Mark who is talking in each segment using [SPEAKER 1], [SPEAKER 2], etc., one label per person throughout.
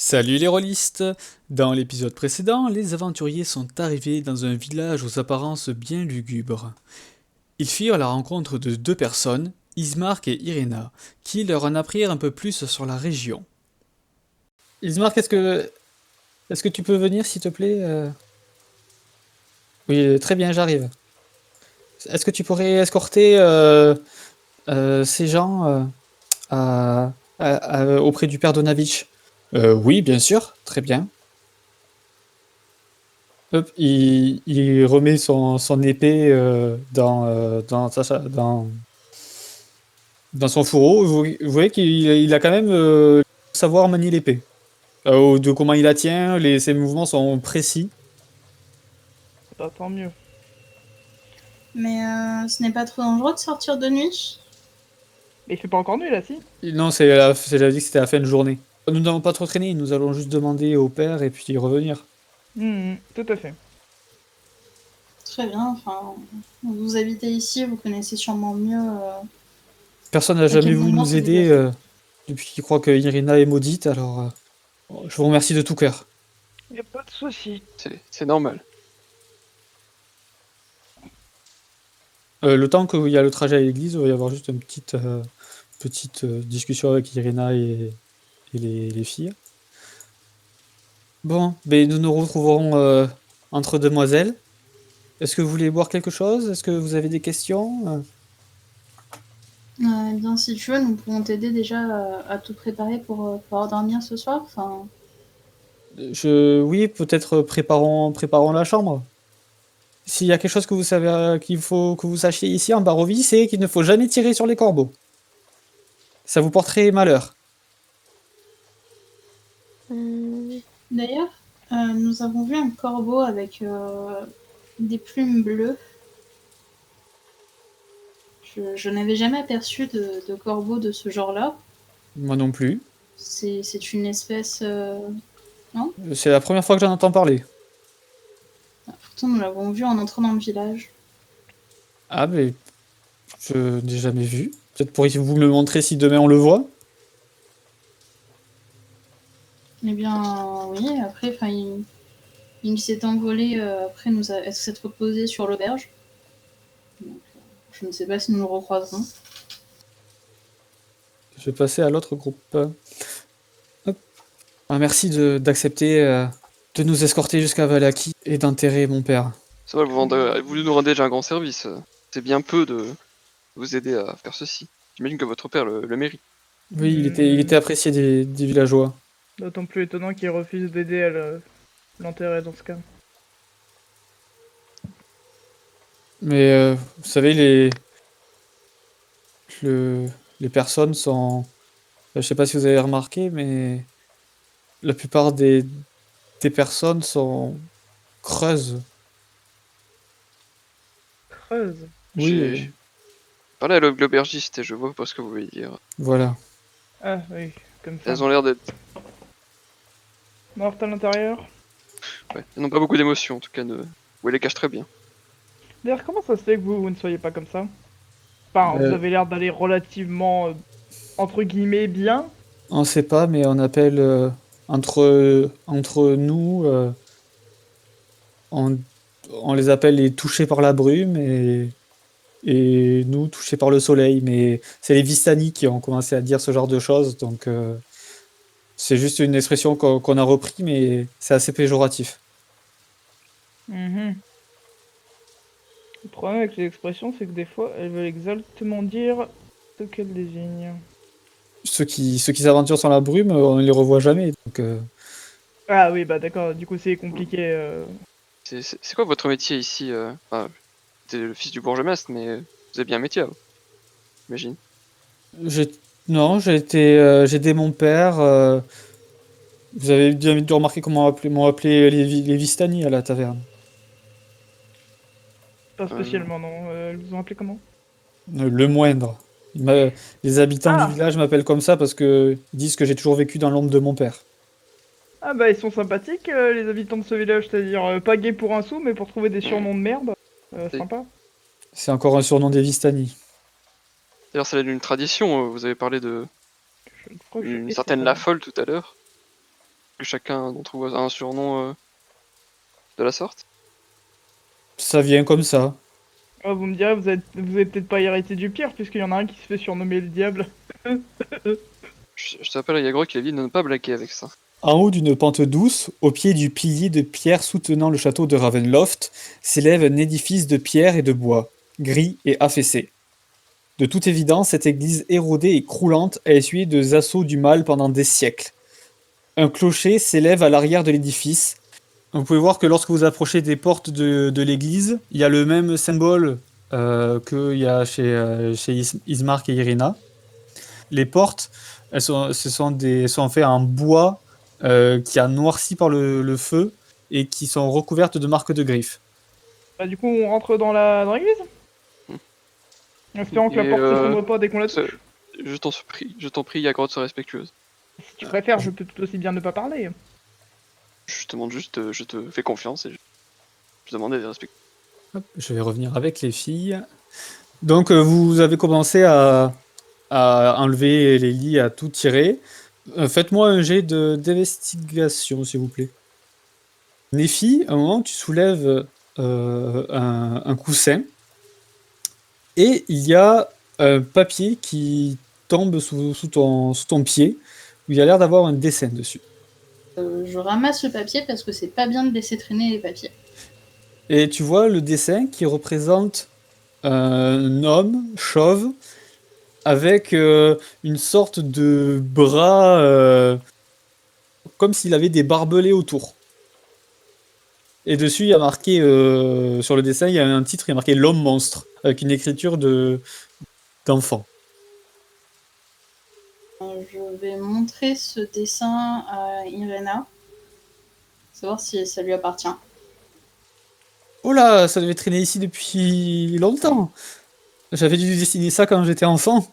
[SPEAKER 1] Salut les rôlistes! Dans l'épisode précédent, les aventuriers sont arrivés dans un village aux apparences bien lugubres. Ils firent la rencontre de deux personnes, Ismark et Irena, qui leur en apprirent un peu plus sur la région. Ismark, est-ce que tu peux venir s'il te plaît? Oui, très bien, j'arrive. Est-ce que tu pourrais escorter ces gens à- auprès du père Donavitch? Oui, bien sûr, très bien. Hop, il remet son épée dans son fourreau. Vous voyez qu'il a quand même savoir manier l'épée. De comment il la tient, ses mouvements sont précis.
[SPEAKER 2] Bah, tant mieux.
[SPEAKER 3] Mais ce n'est pas trop dangereux de sortir de nuit?
[SPEAKER 2] Mais il fait pas encore nuit là, si?
[SPEAKER 1] Non, c'est dit que c'était la fin de journée. Nous n'allons pas trop traîner, nous allons juste demander au père et puis revenir.
[SPEAKER 2] Tout à fait.
[SPEAKER 3] Très bien, enfin, vous habitez ici, vous connaissez sûrement mieux
[SPEAKER 1] Personne n'a
[SPEAKER 3] à
[SPEAKER 1] jamais
[SPEAKER 3] quel
[SPEAKER 1] voulu
[SPEAKER 3] moment
[SPEAKER 1] nous
[SPEAKER 3] se
[SPEAKER 1] aider
[SPEAKER 3] déplacer.
[SPEAKER 1] depuis qu'il croit que Irina est maudite, alors je vous remercie de tout cœur.
[SPEAKER 2] Y a pas de souci.
[SPEAKER 4] C'est normal.
[SPEAKER 1] Le temps qu'il y a le trajet à l'église, il va y avoir juste une petite discussion avec Irina et les filles. Bon, ben nous nous retrouverons entre demoiselles. Est-ce que vous voulez boire quelque chose? Est-ce que vous avez des questions?
[SPEAKER 3] Eh bien, si tu veux, nous pouvons t'aider déjà à tout préparer pour pouvoir dormir ce soir. Enfin,
[SPEAKER 1] Oui, peut-être préparons la chambre. S'il y a quelque chose que vous savez, qu'il faut que vous sachiez ici en Barovie, c'est qu'il ne faut jamais tirer sur les corbeaux. Ça vous porterait malheur.
[SPEAKER 3] d'ailleurs, nous avons vu un corbeau avec des plumes bleues. Je n'avais jamais aperçu de corbeau de ce genre-là.
[SPEAKER 1] Moi non plus.
[SPEAKER 3] C'est une espèce. Non?
[SPEAKER 1] C'est la première fois que j'en entends parler.
[SPEAKER 3] Pourtant, nous l'avons vu en entrant dans le village.
[SPEAKER 1] Ah, mais je n'ai jamais vu. Peut-être pourriez-vous me le montrer si demain on le voit?
[SPEAKER 3] Eh bien, oui, après, enfin, il s'est envolé après s'être reposé sur l'auberge. Donc, je ne sais pas si nous le recroiserons.
[SPEAKER 1] Je vais passer à l'autre groupe. Hop. Ah, merci d'accepter de nous escorter jusqu'à Valaki et d'enterrer mon père.
[SPEAKER 4] Ça va, vous nous rendez déjà un grand service. C'est bien peu de vous aider à faire ceci. J'imagine que votre père le mérite.
[SPEAKER 1] Oui, il était apprécié des villageois.
[SPEAKER 2] D'autant plus étonnant qu'il refuse d'aider à l'enterrer dans ce cas.
[SPEAKER 1] Mais vous savez, les personnes sont... Je sais pas si vous avez remarqué, mais la plupart des personnes sont creuses.
[SPEAKER 2] Creuse.
[SPEAKER 1] Oui,
[SPEAKER 4] J'ai parlé à l'aubergiste et je vois pas ce que vous voulez dire.
[SPEAKER 1] voilà.
[SPEAKER 2] Ah oui, comme ça.
[SPEAKER 4] Elles ont l'air d'être...
[SPEAKER 2] Morte à l'intérieur.
[SPEAKER 4] Ouais, elles n'ont pas beaucoup d'émotions, en tout cas, vous les cachez très bien.
[SPEAKER 2] D'ailleurs, comment ça se fait que vous ne soyez pas comme ça? Enfin, vous
[SPEAKER 1] Euh,
[SPEAKER 2] avez l'air d'aller relativement, entre guillemets, bien.
[SPEAKER 1] on sait pas, mais on appelle entre nous, on, on les appelle les touchés par la brume et nous touchés par le soleil. Mais c'est les Vistani qui ont commencé à dire ce genre de choses, donc c'est juste une expression qu'on a repris, mais c'est assez péjoratif.
[SPEAKER 2] Mhm. Le problème avec les expressions, c'est que des fois, elles veulent exactement dire ce qu'elles désignent.
[SPEAKER 1] Ceux qui s'aventurent dans la brume, on ne les revoit jamais. Donc,
[SPEAKER 2] Ah oui, bah d'accord, du coup c'est compliqué.
[SPEAKER 4] C'est quoi votre métier ici Enfin, t'es le fils du bourgmestre, mais vous avez bien un métier, j'imagine.
[SPEAKER 1] j'ai- non, j'ai aidé mon père. Vous avez bien dû remarquer comment m'ont appelé les Vistani à la taverne.
[SPEAKER 2] Pas
[SPEAKER 4] Euh,
[SPEAKER 2] spécialement, non. Elles vous ont appelé comment?
[SPEAKER 1] Le moindre. Les habitants du
[SPEAKER 2] Ah!
[SPEAKER 1] village m'appellent comme ça parce que ils disent que j'ai toujours vécu dans l'ombre de mon père.
[SPEAKER 2] Ah bah ils sont sympathiques, les habitants de ce village, c'est-à-dire pas gays pour un sou, mais pour trouver des surnoms de merde.
[SPEAKER 4] Et-
[SPEAKER 2] Sympa.
[SPEAKER 1] C'est encore un surnom des Vistani.
[SPEAKER 4] D'ailleurs, ça vient d'une tradition. Vous avez parlé de
[SPEAKER 2] Je crois que je
[SPEAKER 4] une
[SPEAKER 2] hais
[SPEAKER 4] certaine
[SPEAKER 2] cette
[SPEAKER 4] La Folle tout à l'heure. que chacun d'entre vous a un surnom de la sorte?
[SPEAKER 1] Ça vient comme ça.
[SPEAKER 2] Oh, vous me direz, vous avez peut-être pas hérité du pire, puisqu'il y en a un qui se fait surnommer le diable.
[SPEAKER 4] Je te rappelle, Yagro, qu'il a dit de ne pas blaguer avec ça.
[SPEAKER 1] En haut d'une pente douce, au pied du pilier de pierre soutenant le château de Ravenloft, s'élève un édifice de pierre et de bois, gris et affaissé. De toute évidence, cette église érodée et croulante a essuyé des assauts du mal pendant des siècles. Un clocher s'élève à l'arrière de l'édifice. Vous pouvez voir que lorsque vous approchez des portes de l'église, il y a le même symbole qu'il y a chez Ismark et Irina. Les portes, sont faites en bois qui a noirci par le feu et qui sont recouvertes de marques de griffes.
[SPEAKER 2] Bah, du coup, on rentre dans l'église. En espérant que la
[SPEAKER 4] Et,
[SPEAKER 2] porte s'effondre pas dès qu'on la touche.
[SPEAKER 4] Je t'en prie, Yagro, de se respectueuse.
[SPEAKER 2] Si tu préfères, je peux tout aussi bien ne pas parler.
[SPEAKER 4] Je te demande juste, je te fais confiance et je demande des respects.
[SPEAKER 1] Hop, je vais revenir avec les filles. Donc vous avez commencé à enlever les lits, à tout tirer. Faites-moi un jet d'investigation, s'il vous plaît. Néfi, à un moment, tu soulèves un coussin et il y a un papier qui tombe sous ton pied où il y a l'air d'avoir un dessin dessus.
[SPEAKER 3] Je ramasse le papier parce que c'est pas bien de laisser traîner les papiers.
[SPEAKER 1] Et tu vois le dessin qui représente un homme chauve avec une sorte de bras comme s'il avait des barbelés autour. Et dessus, il y a marqué, sur le dessin, il y a un titre, il y a marqué L'homme monstre, avec une écriture d'enfant.
[SPEAKER 3] Je vais montrer ce dessin à Irena, savoir si ça lui appartient.
[SPEAKER 1] Oh là, ça devait traîner ici depuis longtemps. J'avais dû dessiner ça quand j'étais enfant.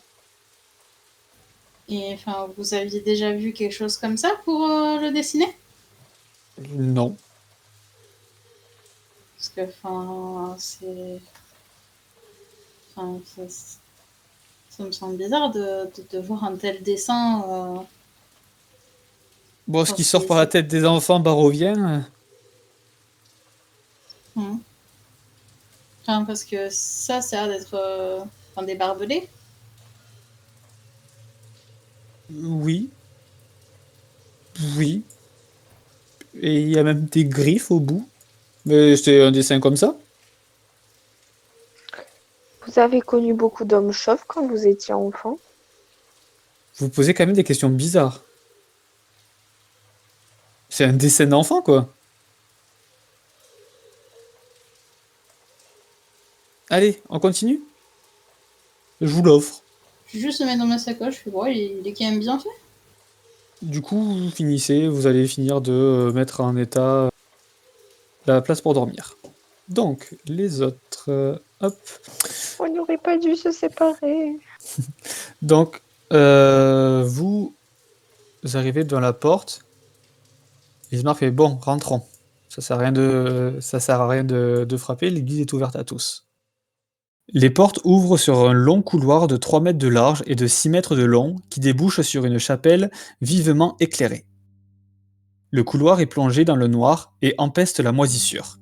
[SPEAKER 3] Et enfin, vous aviez déjà vu quelque chose comme ça pour le dessiner?
[SPEAKER 1] Non.
[SPEAKER 3] Parce que, enfin, c'est... Enfin, ça me semble bizarre de voir un tel dessin.
[SPEAKER 1] Bon, ce qui sort par la tête des enfants baroviens.
[SPEAKER 3] Enfin, parce que ça a l'air d'être des barbelés.
[SPEAKER 1] Oui. Oui. Et il y a même des griffes au bout. Mais c'est un dessin comme ça.
[SPEAKER 5] Vous avez connu beaucoup d'hommes chauves quand vous étiez enfant?
[SPEAKER 1] Vous posez quand même des questions bizarres. C'est un dessin d'enfant, quoi. Allez, on continue? Je vous l'offre.
[SPEAKER 3] Je vais juste le mettre dans ma sacoche, je fais bon, il est quand même bien fait.
[SPEAKER 1] Du coup, vous finissez, vous allez finir de mettre en état la place pour dormir. Donc, les autres... hop.
[SPEAKER 5] On n'aurait pas dû se séparer.
[SPEAKER 1] Donc, vous arrivez devant la porte. Ismark fait bon, rentrons. Ça sert à rien de frapper, l'église est ouverte à tous. Les portes ouvrent sur un long couloir de 3 mètres de large et de 6 mètres de long qui débouche sur une chapelle vivement éclairée. Le couloir est plongé dans le noir et empeste la moisissure.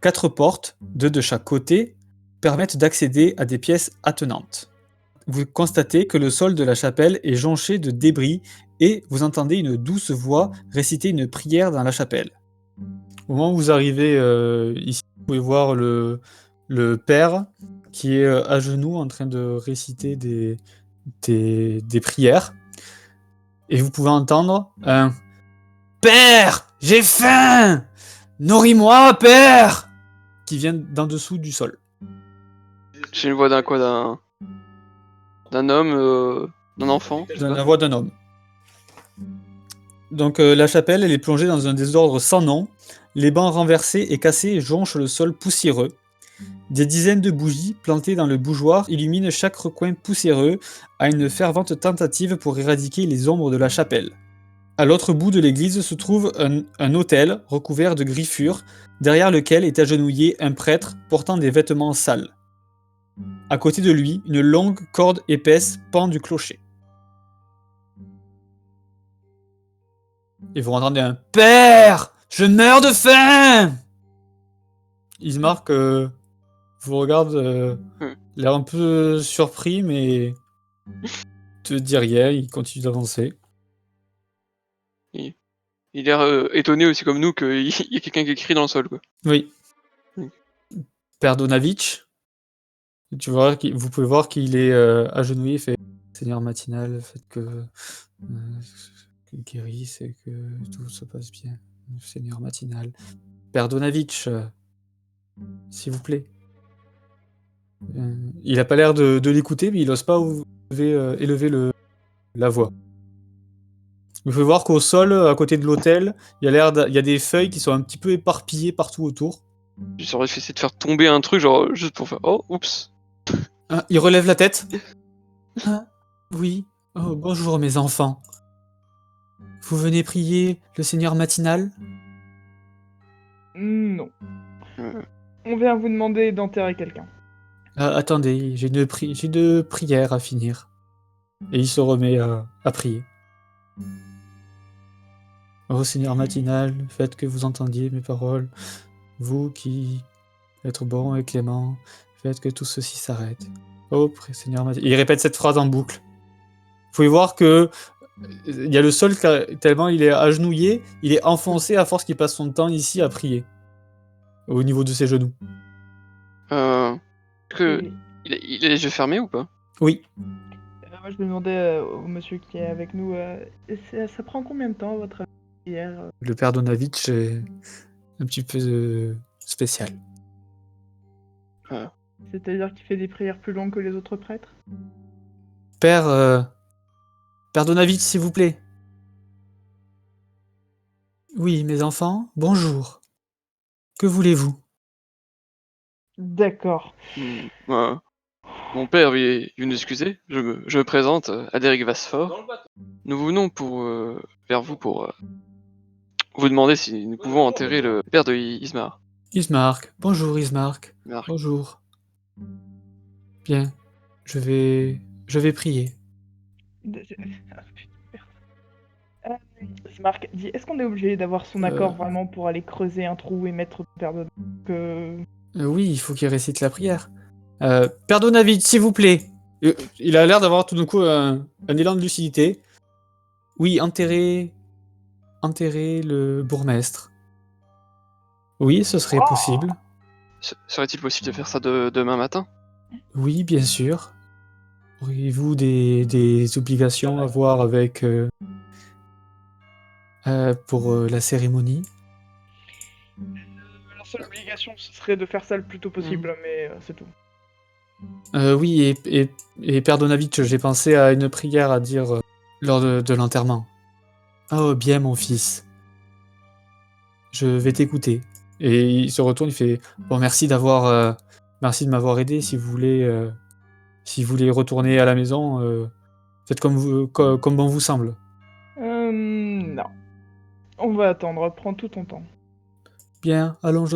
[SPEAKER 1] 4 portes, 2 de chaque côté, permettent d'accéder à des pièces attenantes. Vous constatez que le sol de la chapelle est jonché de débris et vous entendez une douce voix réciter une prière dans la chapelle. Au moment où vous arrivez ici, vous pouvez voir le père qui est à genoux en train de réciter des prières. Et vous pouvez entendre un « Père, j'ai faim! Nourris-moi, père !» qui vient d'en dessous du sol.
[SPEAKER 4] J'ai une voix d'un quoi? D'un homme, d'un enfant?
[SPEAKER 1] La voix d'un homme. Donc la chapelle, elle est plongée dans un désordre sans nom. Les bancs renversés et cassés jonchent le sol poussiéreux. Des dizaines de bougies plantées dans le bougeoir illuminent chaque recoin poussiéreux à une fervente tentative pour éradiquer les ombres de la chapelle. À l'autre bout de l'église se trouve un autel recouvert de griffures, derrière lequel est agenouillé un prêtre portant des vêtements sales. À côté de lui, une longue corde épaisse pend du clocher. Et vous entendez un « Père, je meurs de faim !» Ismark vous regarde, l'air un peu surpris, mais te dit rien, il continue d'avancer.
[SPEAKER 4] Il a l'air étonné aussi comme nous qu'il y a quelqu'un qui crie dans le sol, quoi.
[SPEAKER 1] Oui.
[SPEAKER 4] Mm.
[SPEAKER 1] Père Donavitch, vous pouvez voir qu'il est agenouillé, il fait « Seigneur matinal, faites que guérisse et que tout se passe bien. Seigneur matinal. Père Donavitch, s'il vous plaît. » Il a pas l'air de l'écouter, mais il ose pas élever la voix. Vous pouvez voir qu'au sol, à côté de l'autel, il y a des feuilles qui sont un petit peu éparpillées partout autour.
[SPEAKER 4] J'aurais essayé de faire tomber un truc, genre juste pour faire oh, oups.
[SPEAKER 1] Ah, il relève la tête. Ah, oui. Oh, bonjour mes enfants. Vous venez prier le Seigneur matinal?
[SPEAKER 2] Non.
[SPEAKER 4] Euh,
[SPEAKER 2] On vient vous demander d'enterrer quelqu'un.
[SPEAKER 1] Ah, attendez, j'ai deux prières à finir. Et il se remet à prier. Ô Seigneur matinal, faites que vous entendiez mes paroles. Vous qui êtes bon et clément, faites que tout ceci s'arrête. Ô Seigneur matinal. Il répète cette phrase en boucle. Vous pouvez voir que il y a le sol tellement il est agenouillé, il est enfoncé à force qu'il passe son temps ici à prier. Au niveau de ses genoux.
[SPEAKER 4] Que
[SPEAKER 2] Et,
[SPEAKER 4] il a les yeux fermés ou pas?
[SPEAKER 1] Oui.
[SPEAKER 2] moi, je me demandais au monsieur qui est avec nous, ça prend combien de temps, votre prière?
[SPEAKER 1] Le père Donavitch est un petit peu spécial.
[SPEAKER 2] C'est-à-dire qu'il fait des prières plus longues que les autres prêtres?
[SPEAKER 1] Père Donavitch, s'il vous plaît. Oui, mes enfants, bonjour. Que voulez-vous?
[SPEAKER 2] D'accord.
[SPEAKER 4] Mon père, veuillez nous excuser. Je me présente, Adéric Vasfort. Nous venons vers vous pour vous demander si nous pouvons enterrer le père de Ismar.
[SPEAKER 1] Ismark. Bonjour Ismark.
[SPEAKER 4] Marc.
[SPEAKER 1] Bonjour. Bien. Je vais prier.
[SPEAKER 2] Marc dit, est-ce qu'on est obligé d'avoir son accord vraiment pour aller creuser un trou et mettre Père dedans
[SPEAKER 1] Oui, il faut qu'il récite la prière. Père Donavitch, s'il vous plaît. Il a l'air d'avoir tout d'un coup un élan de lucidité. Oui, enterrer le bourgmestre. Oui, ce serait possible.
[SPEAKER 4] Serait-il possible de faire ça demain matin?
[SPEAKER 1] Oui, bien sûr. Auriez-vous des obligations à voir avec pour la cérémonie?
[SPEAKER 2] La seule obligation, ce serait de faire ça le plus tôt possible, mais c'est tout.
[SPEAKER 1] Oui, et Père Donavitch, j'ai pensé à une prière à dire lors de l'enterrement. Oh, bien, mon fils. Je vais t'écouter. Et il se retourne, il fait bon, merci de m'avoir aidé. Si vous voulez retourner à la maison, faites comme bon vous semble.
[SPEAKER 2] Non. On va attendre, prends tout ton temps.
[SPEAKER 1] Bien, allons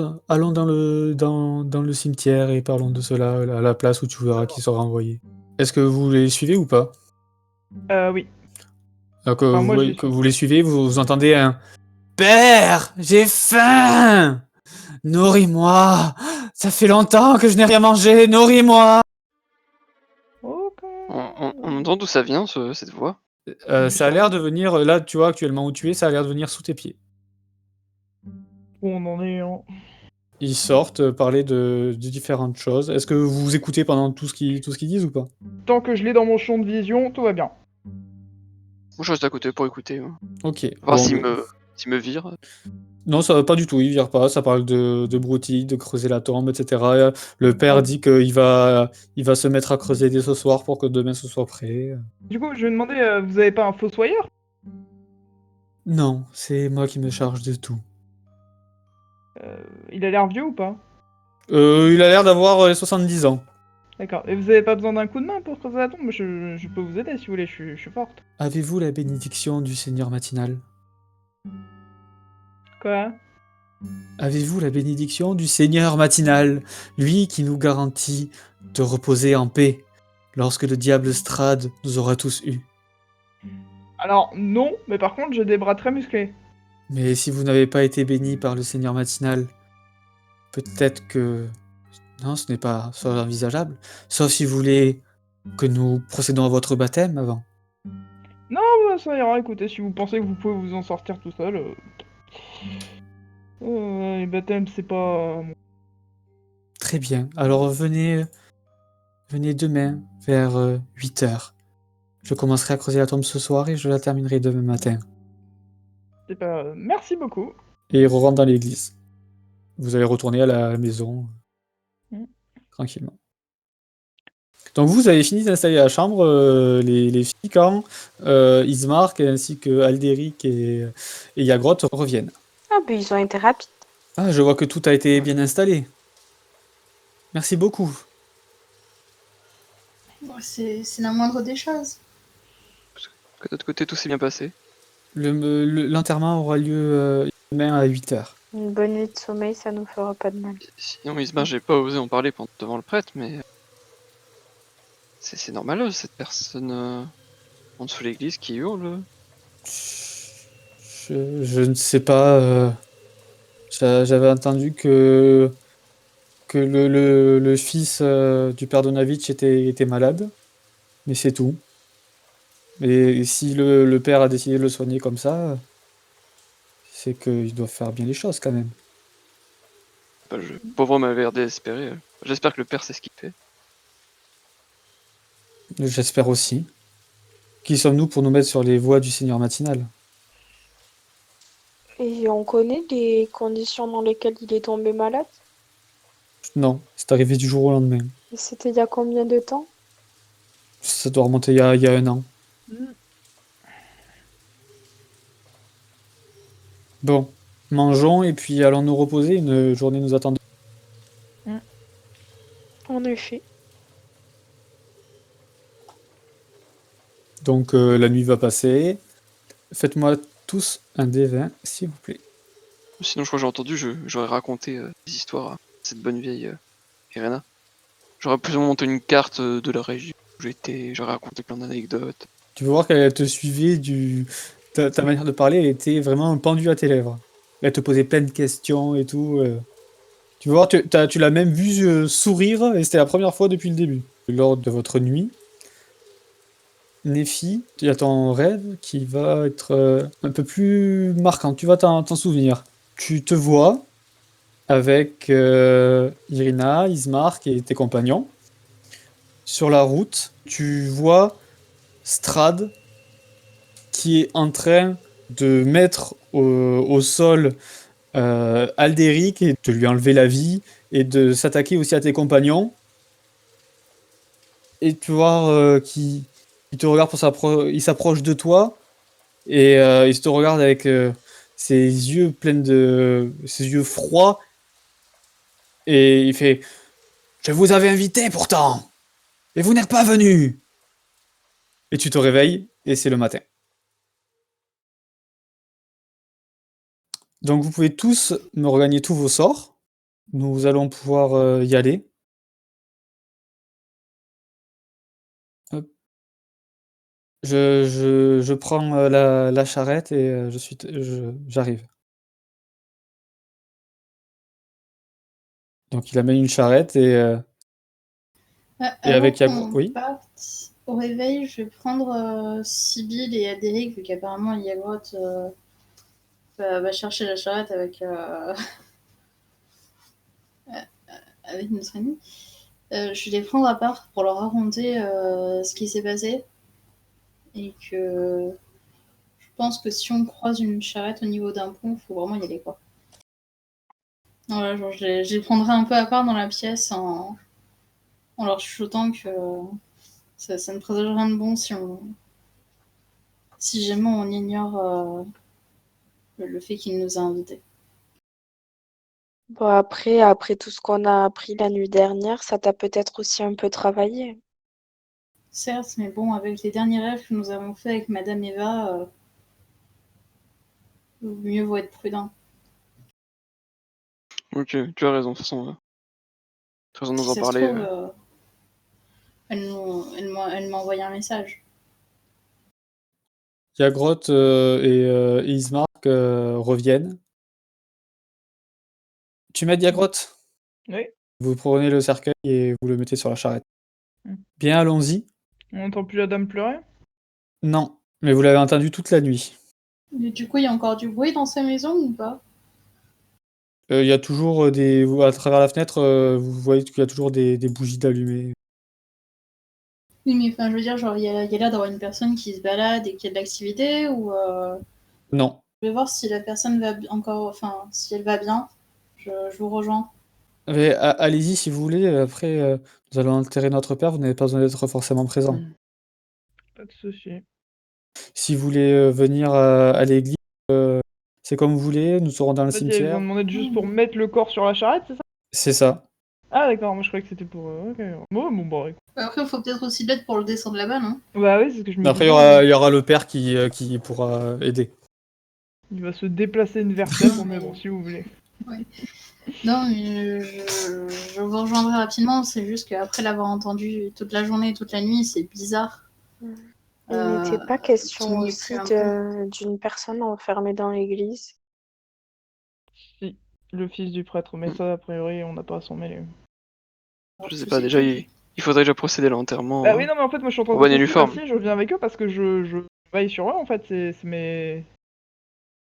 [SPEAKER 1] dans le cimetière et parlons de cela à la place où tu verras qui sera envoyé. Est-ce que vous les suivez ou pas?
[SPEAKER 2] Oui.
[SPEAKER 1] Que vous les suivez, vous entendez un Père, j'ai faim! Nourris-moi! Ça fait longtemps que je n'ai rien mangé, nourris-moi!
[SPEAKER 2] Ok.
[SPEAKER 4] On entend d'où ça vient, cette voix?
[SPEAKER 1] Ça a l'air de venir, là, tu vois, actuellement où tu es, ça a l'air de venir sous tes pieds.
[SPEAKER 2] On en est en...
[SPEAKER 1] Ils sortent parler de différentes choses. Est-ce que vous écoutez pendant tout ce qu'ils disent ou pas?
[SPEAKER 2] Tant que je l'ai dans mon champ de vision, tout va bien.
[SPEAKER 4] Moi, je reste à côté pour écouter.
[SPEAKER 1] Ok.
[SPEAKER 4] Voir
[SPEAKER 1] Bon,
[SPEAKER 4] s'il me vire.
[SPEAKER 1] non, ça va pas du tout, il vire pas, ça parle de broutilles, de creuser la tombe, etc. Le père dit qu'il va se mettre à creuser dès ce soir pour que demain ce soit prêt.
[SPEAKER 2] Du coup, je vais demander, vous avez pas un fossoyeur?
[SPEAKER 1] Non, c'est moi qui me charge de tout.
[SPEAKER 2] Il a l'air vieux ou pas?
[SPEAKER 1] Il a l'air d'avoir 70 ans.
[SPEAKER 2] D'accord. Et vous avez pas besoin d'un coup de main pour creuser la tombe? Je peux vous aider si vous voulez, je suis forte.
[SPEAKER 1] Avez-vous la bénédiction du Seigneur matinal?
[SPEAKER 2] Quoi?
[SPEAKER 1] Avez-vous la bénédiction du Seigneur matinal, lui qui nous garantit de reposer en paix lorsque le diable Strad nous aura tous eus?
[SPEAKER 2] Alors, non, mais par contre, j'ai des bras très musclés.
[SPEAKER 1] Mais si vous n'avez pas été béni par le Seigneur Matinal, peut-être que... Non, ce n'est pas envisageable. Sauf si vous voulez que nous procédons à votre baptême avant.
[SPEAKER 2] Non, bah, ça ira, écoutez, si vous pensez que vous pouvez vous en sortir tout seul. Les baptêmes, c'est pas.
[SPEAKER 1] Très bien. Alors venez demain vers 8 heures. Je commencerai à creuser la tombe ce soir et je la terminerai demain matin.
[SPEAKER 2] C'est pas. Merci beaucoup.
[SPEAKER 1] Et il rentre dans l'église. Vous allez retourner à la maison
[SPEAKER 2] Mm.
[SPEAKER 1] tranquillement. Donc vous avez fini d'installer la chambre, les filles, quand Ismark ainsi que Alderic et Yagrot reviennent.
[SPEAKER 5] Ah, ben ils ont été rapides.
[SPEAKER 1] Ah, je vois que tout a été bien installé. Merci beaucoup.
[SPEAKER 3] Bon, c'est la moindre des choses.
[SPEAKER 4] Que de notre côté, tout s'est bien passé.
[SPEAKER 1] L'enterrement aura lieu demain à 8 heures.
[SPEAKER 5] Une bonne nuit de sommeil, ça nous fera pas de mal.
[SPEAKER 4] Sinon, Ismar, j'ai pas osé en parler devant le prêtre, mais c'est normal, cette personne en dessous de l'église qui hurle.
[SPEAKER 1] Je ne sais pas. J'avais entendu que le fils du père Donavitch était malade, mais c'est tout. Et si le père a décidé de le soigner comme ça, c'est qu'il doit faire bien les choses quand même.
[SPEAKER 4] Bah, pauvre homme avait l'air désespéré. J'espère que le père sait ce qu'il fait.
[SPEAKER 1] J'espère aussi. Qui sommes-nous pour nous mettre sur les voies du Seigneur Matinal?
[SPEAKER 5] Et on connaît les conditions dans lesquelles il est tombé malade?
[SPEAKER 1] Non, c'est arrivé du jour au lendemain.
[SPEAKER 5] Et c'était il y a combien de temps?
[SPEAKER 1] Ça doit remonter il y a 1 an. Bon, mangeons et puis allons nous reposer. Une journée nous attend.
[SPEAKER 5] En effet.
[SPEAKER 1] Donc la nuit va passer. Faites-moi tous un D20, s'il vous plaît.
[SPEAKER 4] Sinon, je crois que j'ai entendu, j'aurais raconté des histoires à cette bonne vieille Irena. J'aurais plus ou moins monté une carte de la région où j'étais, j'aurais raconté plein d'anecdotes.
[SPEAKER 1] Tu peux voir qu'elle te suivait ta manière de parler, elle était vraiment pendue à tes lèvres. Elle te posait plein de questions et tout. Tu peux voir, tu l'as même vu sourire, et c'était la première fois depuis le début. Lors de votre nuit, Nephi, il y a ton rêve qui va être un peu plus marquant. Tu vas t'en souvenir. Tu te vois avec Irina, Ismark et tes compagnons. Sur la route, tu vois Strad qui est en train de mettre au sol Alderic et de lui enlever la vie et de s'attaquer aussi à tes compagnons. Et tu vois qu'il te regarde il s'approche de toi et il te regarde avec ses yeux ses yeux froids et il fait: je vous avais invité pourtant et vous n'êtes pas venu. Et tu te réveilles et c'est le matin. Donc vous pouvez tous me regagner tous vos sorts. Nous allons pouvoir y aller. Hop. Je prends la charrette et j'arrive. Donc il amène une charrette et
[SPEAKER 3] Avant
[SPEAKER 1] avec
[SPEAKER 3] qu'on
[SPEAKER 1] oui.
[SPEAKER 3] parte au réveil, je vais prendre Sibyl et Adéric, vu qu'apparemment Yagrot va chercher la charrette avec notre ami. Je vais les prendre à part pour leur raconter ce qui s'est passé. Et que je pense que si on croise une charrette au niveau d'un pont, il faut vraiment y aller, quoi. Voilà, genre, je les prendrai un peu à part dans la pièce en leur chuchotant que ça ne présage rien de bon si jamais on ignore le fait qu'il nous a invités.
[SPEAKER 5] Bon, après tout ce qu'on a appris la nuit dernière, ça t'a peut-être aussi un peu travaillé.
[SPEAKER 3] Certes, mais bon, avec les derniers rêves que nous avons faits avec Madame Eva, mieux vaut être prudent.
[SPEAKER 4] Ok, tu as raison, de toute façon. Tu as raison de
[SPEAKER 3] Si
[SPEAKER 4] nous en
[SPEAKER 3] ça se
[SPEAKER 4] parler.
[SPEAKER 3] trouve, elle m'a envoyé un message.
[SPEAKER 1] Yagrot et Ismark reviennent. Tu m'aides, Yagrot?
[SPEAKER 2] Oui.
[SPEAKER 1] Vous prenez le cercueil et vous le mettez sur la charrette.
[SPEAKER 2] Mm.
[SPEAKER 1] Bien, allons-y.
[SPEAKER 2] On n'entend plus la dame pleurer?
[SPEAKER 1] Non, mais vous l'avez entendu toute la nuit.
[SPEAKER 3] Mais du coup, il y a encore du bruit dans sa maison ou pas?
[SPEAKER 1] Il y a toujours à travers la fenêtre, vous voyez qu'il y a toujours des bougies d'allumées.
[SPEAKER 3] Oui, mais enfin, je veux dire, genre, il y a l'air d'avoir une personne qui se balade et qui a de l'activité ou.
[SPEAKER 1] Non.
[SPEAKER 3] Je vais voir si la personne va encore. Enfin, si elle va bien. Je vous rejoins.
[SPEAKER 1] Mais allez-y si vous voulez. Après, nous allons enterrer notre père. Vous n'avez pas besoin d'être forcément présent.
[SPEAKER 2] Pas de souci.
[SPEAKER 1] Si vous voulez venir à l'église, c'est comme vous voulez. Nous serons dans le
[SPEAKER 2] En fait, ils
[SPEAKER 1] cimetière.
[SPEAKER 2] ont demandé juste pour mettre le corps sur la charrette, c'est ça?
[SPEAKER 1] C'est ça.
[SPEAKER 2] Ah d'accord, moi je croyais que c'était pour... Ok. Bon, bah écoute.
[SPEAKER 3] Après, il faut peut-être aussi de l'aide pour le descendre là-bas, non?
[SPEAKER 2] Bah oui, c'est ce que je me
[SPEAKER 1] Après,
[SPEAKER 2] disais.
[SPEAKER 1] il y aura le père qui pourra aider.
[SPEAKER 2] Il va se déplacer une vertèbre, mais bon, si vous voulez.
[SPEAKER 3] Non, mais je vous rejoindrai rapidement. C'est juste qu'après l'avoir entendu toute la journée et toute la nuit, c'est bizarre.
[SPEAKER 5] Il n'était pas
[SPEAKER 3] qui
[SPEAKER 5] question
[SPEAKER 3] m'y
[SPEAKER 5] aussi
[SPEAKER 3] pris un peu.
[SPEAKER 5] d'une personne enfermée dans l'église.
[SPEAKER 2] Si, le fils du prêtre, mais ça, a priori, on n'a pas à s'en mêler.
[SPEAKER 4] Je sais pas, déjà, il faudrait déjà procéder à l'enterrement.
[SPEAKER 2] Bah oui, non, mais en fait, moi je suis en train
[SPEAKER 4] Au
[SPEAKER 2] de
[SPEAKER 4] bon
[SPEAKER 2] penser,
[SPEAKER 4] uniforme.
[SPEAKER 2] bah si, je viens avec eux parce que je veille sur eux, en fait, c'est mes...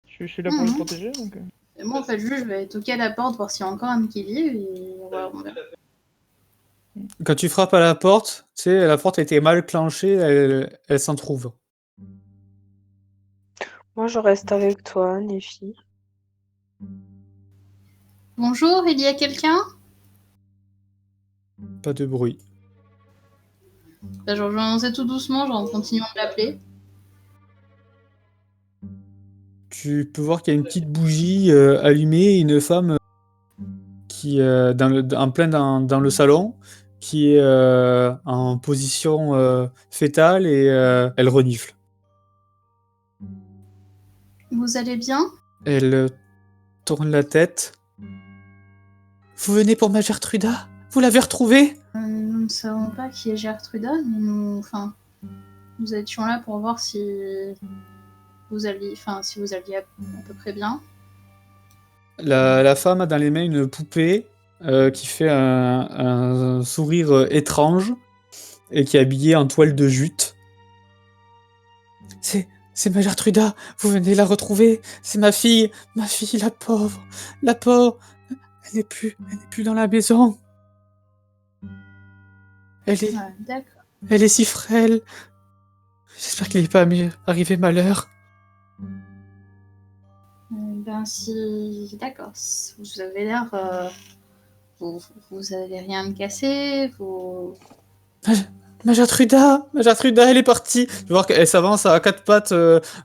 [SPEAKER 2] Je suis là pour les
[SPEAKER 3] Mhm.
[SPEAKER 2] protéger, donc...
[SPEAKER 3] Et moi, en fait, juste, je vais toquer à la porte, voir s'il y a encore un qui vit, et on verra.
[SPEAKER 1] Quand tu frappes à la porte, tu sais, la porte a été mal clenchée, elle s'en trouve.
[SPEAKER 5] Moi, je reste avec toi, Néfi.
[SPEAKER 3] Bonjour, il y a quelqu'un?
[SPEAKER 1] Pas de bruit.
[SPEAKER 3] Bah, je rejoins tout doucement, genre en continuant de l'appeler.
[SPEAKER 1] Tu peux voir qu'il y a une petite bougie allumée et une femme qui en plein dans le salon, qui est en position fétale et elle renifle.
[SPEAKER 3] Vous allez bien?
[SPEAKER 1] Elle tourne la tête. Vous venez pour ma Gertruda? Vous l'avez retrouvée?
[SPEAKER 3] Nous ne savons pas qui est Gertruda, mais nous étions là pour voir si vous alliez à peu près bien.
[SPEAKER 1] La femme a dans les mains une poupée qui fait un sourire étrange et qui est habillée en toile de jute. C'est ma Gertruda, vous venez la retrouver, c'est ma fille, la pauvre, elle n'est plus dans la maison.
[SPEAKER 3] D'accord.
[SPEAKER 1] Elle est si frêle. J'espère qu'il n'est pas arrivé malheur.
[SPEAKER 3] Si... D'accord. Vous avez l'air... vous avez rien de cassé, vous...
[SPEAKER 1] Ma Gertruda, elle est partie. Tu vois qu'elle s'avance à quatre pattes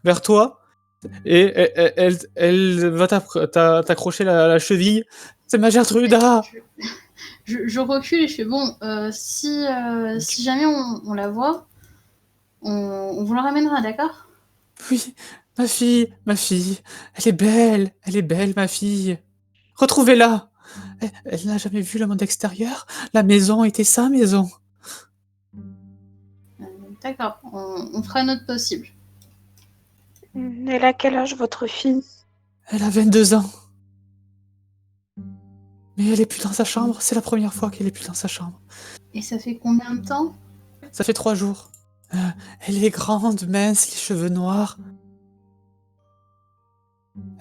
[SPEAKER 1] vers toi. Et elle va t'accrocher la cheville. C'est ma Gertruda.
[SPEAKER 3] Je recule et je fais bon, si jamais on la voit, on vous la ramènera, d'accord?
[SPEAKER 1] Oui, ma fille, elle est belle, ma fille. Retrouvez-la. Elle n'a jamais vu le monde extérieur. La maison était sa maison.
[SPEAKER 3] D'accord, on fera notre possible.
[SPEAKER 5] Elle a quel âge, votre fille?
[SPEAKER 1] Elle a 22 ans. Mais elle est plus dans sa chambre. C'est la première fois qu'elle est plus dans sa chambre.
[SPEAKER 3] Et ça fait combien de temps?
[SPEAKER 1] Ça fait 3 jours. Elle est grande, mince, les cheveux noirs.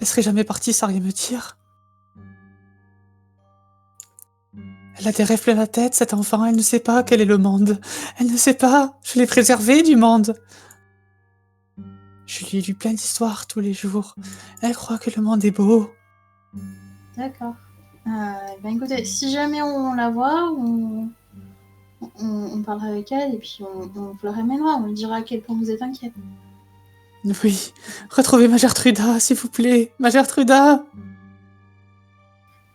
[SPEAKER 1] Elle serait jamais partie sans rien me dire. Elle a des rêves plein la tête, cette enfant. Elle ne sait pas quel est le monde. Elle ne sait pas. Je l'ai préservée du monde. Je lui ai lu plein d'histoires tous les jours. Elle croit que le monde est beau.
[SPEAKER 3] D'accord. Écoutez, si jamais on la voit, on parlera avec elle et puis on vous la ramènera. On lui dira à quel point vous êtes inquiète.
[SPEAKER 1] Oui, retrouvez ma Gertruda, s'il vous plaît. Ma Gertruda.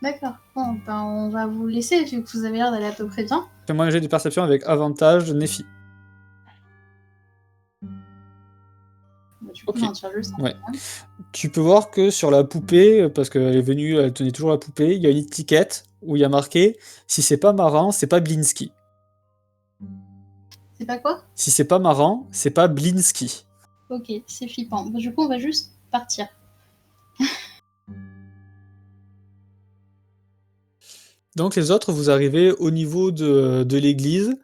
[SPEAKER 3] D'accord. Bon, on va vous laisser vu que vous avez l'air d'aller à peu près bien.
[SPEAKER 1] Fais-moi un jet de perception avec avantage, Néfi.
[SPEAKER 3] Du coup,
[SPEAKER 1] Ok.
[SPEAKER 3] j'en tire juste un.
[SPEAKER 1] Ouais. Tu peux voir que sur la poupée, parce qu'elle est venue, elle tenait toujours la poupée, il y a une étiquette où il y a marqué « Si c'est pas marrant, c'est pas Blinsky ».
[SPEAKER 3] C'est pas quoi?
[SPEAKER 1] Si c'est pas marrant, c'est pas Blinsky.
[SPEAKER 3] Ok, c'est flippant. Bah, du coup, on va juste partir.
[SPEAKER 1] Donc les autres, vous arrivez au niveau de l'église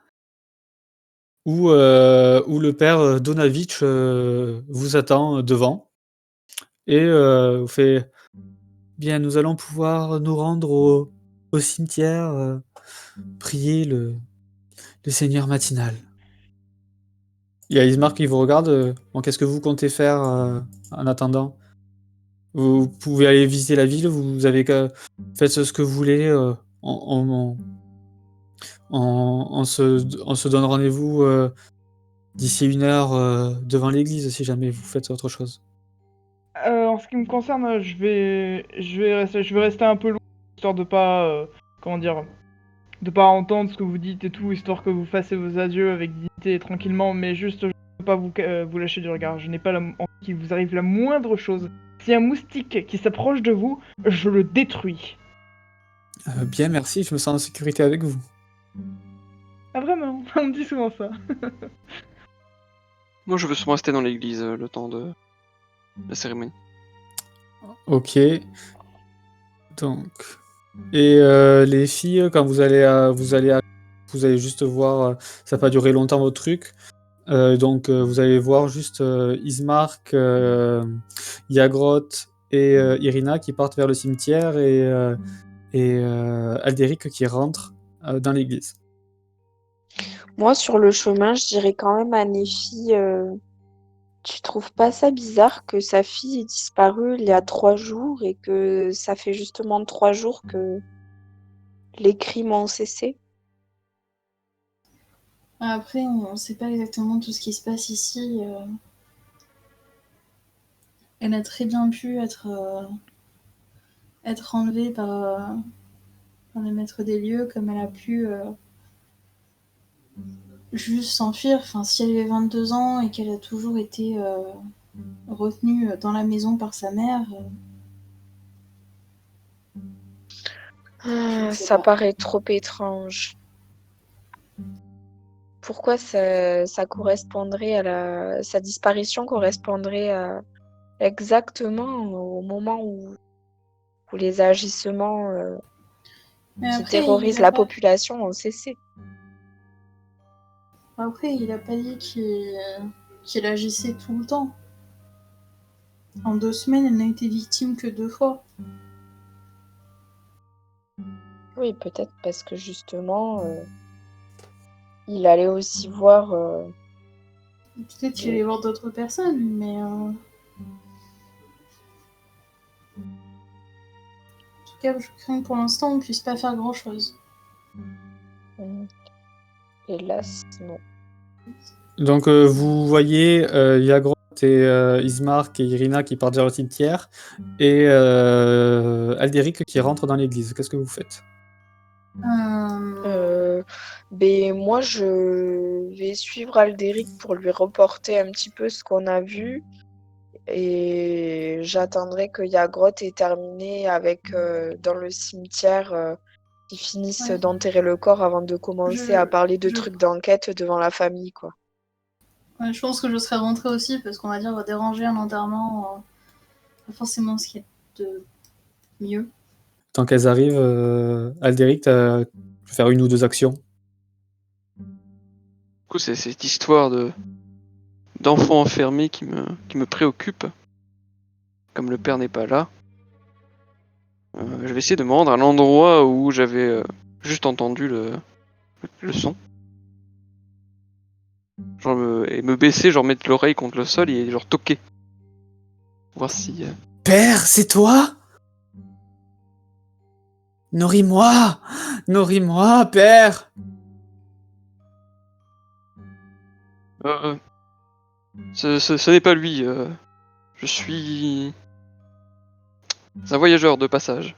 [SPEAKER 1] où le père Donavitch vous attend devant et vous fait bien, nous allons pouvoir nous rendre au cimetière, prier le Seigneur matinal. Il y a Ismar qui vous regarde. Bon, qu'est-ce que vous comptez faire en attendant? Vous pouvez aller visiter la ville, vous avez faites ce que vous voulez. On, on se donne rendez-vous d'ici 1 heure devant l'église si jamais vous faites autre chose.
[SPEAKER 2] En ce qui me concerne, je vais rester un peu loin, histoire de pas, comment dire, de pas entendre ce que vous dites et tout, histoire que vous fassiez vos adieux avec dignité et tranquillement, mais juste, je ne peux pas vous lâcher du regard. Je n'ai pas envie qu'il vous arrive la moindre chose. Si un moustique qui s'approche de vous, je le détruis.
[SPEAKER 1] Bien, merci, je me sens en sécurité avec vous.
[SPEAKER 2] Ah vraiment, on me dit souvent ça.
[SPEAKER 4] Moi, je veux sûrement rester dans l'église le temps de la cérémonie.
[SPEAKER 1] Ok. Donc. Et les filles, quand vous allez juste voir, ça va pas durer longtemps votre truc. Donc vous allez voir juste Ismark, Yagrot et Irina qui partent vers le cimetière et Alderic qui rentre dans l'église.
[SPEAKER 5] Moi, sur le chemin, je dirais quand même à Néfi, tu trouves pas ça bizarre que sa fille est disparue il y a 3 jours et que ça fait justement 3 jours que les crimes ont cessé?
[SPEAKER 3] Après, on sait pas exactement tout ce qui se passe ici. Elle a très bien pu être enlevée par le maître des lieux, comme elle a pu juste s'enfuir. Enfin, si elle avait 22 ans et qu'elle a toujours été retenue dans la maison par sa mère, je ne sais
[SPEAKER 5] Ça
[SPEAKER 3] pas.
[SPEAKER 5] paraît trop étrange. Pourquoi ça correspondrait sa disparition correspondrait exactement au moment où les agissements
[SPEAKER 3] Mais
[SPEAKER 5] qui
[SPEAKER 3] après,
[SPEAKER 5] terrorisent la population ont cessé?
[SPEAKER 3] il a pas dit qu'il agissait tout le temps. En 2 semaines, elle n'a été victime que 2 fois.
[SPEAKER 5] Oui, peut-être parce que justement, il allait aussi voir.
[SPEAKER 3] Peut-être qu'il allait voir d'autres personnes, mais en tout cas, je crains que pour l'instant, on ne puisse pas faire grand-chose.
[SPEAKER 5] Hélas, non.
[SPEAKER 1] Donc vous voyez Yagrot et Ismark et Irina qui partent vers le cimetière et Alderic qui rentre dans l'église. Qu'est-ce que vous faites?
[SPEAKER 5] Ben, moi, je vais suivre Alderic pour lui reporter un petit peu ce qu'on a vu. Et j'attendrai que Yagrot ait terminé avec dans le cimetière qu'ils finissent
[SPEAKER 3] Ouais.
[SPEAKER 5] d'enterrer le corps avant de commencer à parler de trucs d'enquête devant la famille, quoi.
[SPEAKER 3] Ouais, je pense que je serais rentrée aussi parce qu'on va dire déranger un enterrement, pas forcément ce qui est de mieux.
[SPEAKER 1] Tant qu'elles arrivent, Alderic, je vais faire 1 ou 2 actions.
[SPEAKER 4] Du coup, c'est cette histoire d'enfant enfermé qui me préoccupe. Comme le père n'est pas là, je vais essayer de me rendre à l'endroit où j'avais juste entendu le son. Et me baisser, genre mettre l'oreille contre le sol et genre toquer. Voir si...
[SPEAKER 1] Père, c'est toi? Nourris-moi! Nourris-moi, père!
[SPEAKER 4] Ce n'est pas lui. Je suis... un voyageur de passage.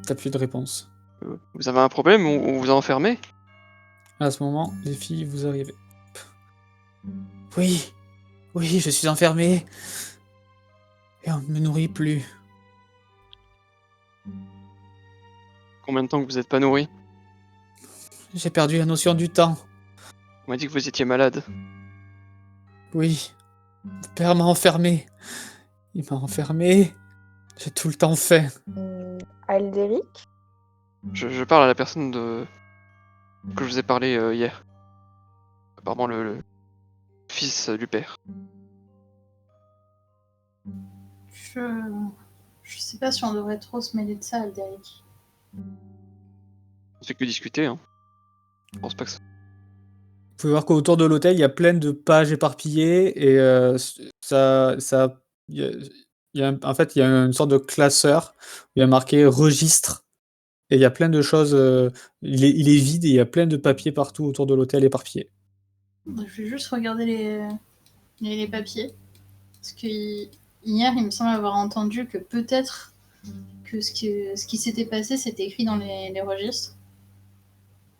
[SPEAKER 1] T'as plus de réponse.
[SPEAKER 4] Vous avez un problème? On vous a enfermé?
[SPEAKER 1] À ce moment, les filles, vous arrivez. Oui, oui, je suis enfermé. Et on ne me nourrit plus.
[SPEAKER 4] Combien de temps que vous n'êtes pas nourri?
[SPEAKER 1] J'ai perdu la notion du temps.
[SPEAKER 4] On m'a dit que vous étiez malade.
[SPEAKER 1] Oui, Mon père m'a enfermé. Il m'a enfermé. J'ai tout le temps fait.
[SPEAKER 5] Aldéric?
[SPEAKER 4] Je parle à la personne que je vous ai parlé hier. Apparemment le fils du père.
[SPEAKER 3] Je sais pas si on devrait trop se mêler de ça, Aldéric.
[SPEAKER 4] On fait que discuter, hein. Je pense pas que ça...
[SPEAKER 1] Vous pouvez voir qu'autour de l'hôtel, il y a plein de pages éparpillées et en fait, il y a une sorte de classeur où il y a marqué registre et il y a plein de choses. Il est vide et il y a plein de papiers partout autour de l'hôtel éparpillés.
[SPEAKER 3] Je vais juste regarder les papiers. Parce que hier, il me semble avoir entendu que peut-être que ce qui s'était passé, c'était écrit dans les registres.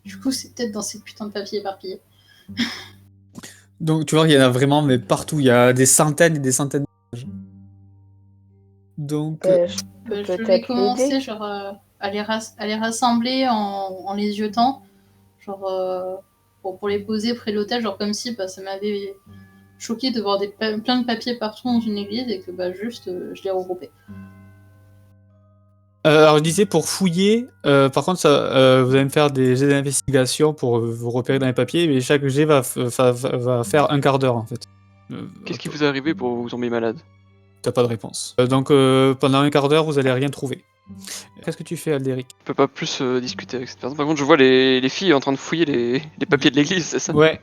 [SPEAKER 3] Du coup, c'est peut-être dans ces putains de papiers éparpillés.
[SPEAKER 1] Donc tu vois, il y en a vraiment, mais partout. Il y a des centaines et des centaines de pages. Donc,
[SPEAKER 5] Je peux
[SPEAKER 3] Je vais
[SPEAKER 5] peut-être
[SPEAKER 3] commencer
[SPEAKER 5] l'aider.
[SPEAKER 3] genre, à les rassembler en les jetant. Genre, pour les poser près de l'hôtel, genre comme si ça m'avait choqué de voir plein de papiers partout dans une église et que juste je les regroupais.
[SPEAKER 1] alors je disais pour fouiller, par contre, vous allez me faire des jets d'investigation pour vous repérer dans les papiers, mais chaque jet va faire un quart d'heure en fait.
[SPEAKER 4] Qu'est-ce qui vous est arrivé pour vous tomber malade?
[SPEAKER 1] T'as pas de réponse. Donc pendant un quart d'heure, vous allez rien trouver. Qu'est-ce que tu fais, Aldéric?
[SPEAKER 4] Je peux pas plus discuter avec cette personne. Par contre, je vois les filles en train de fouiller les papiers de l'église, c'est ça?
[SPEAKER 1] Ouais.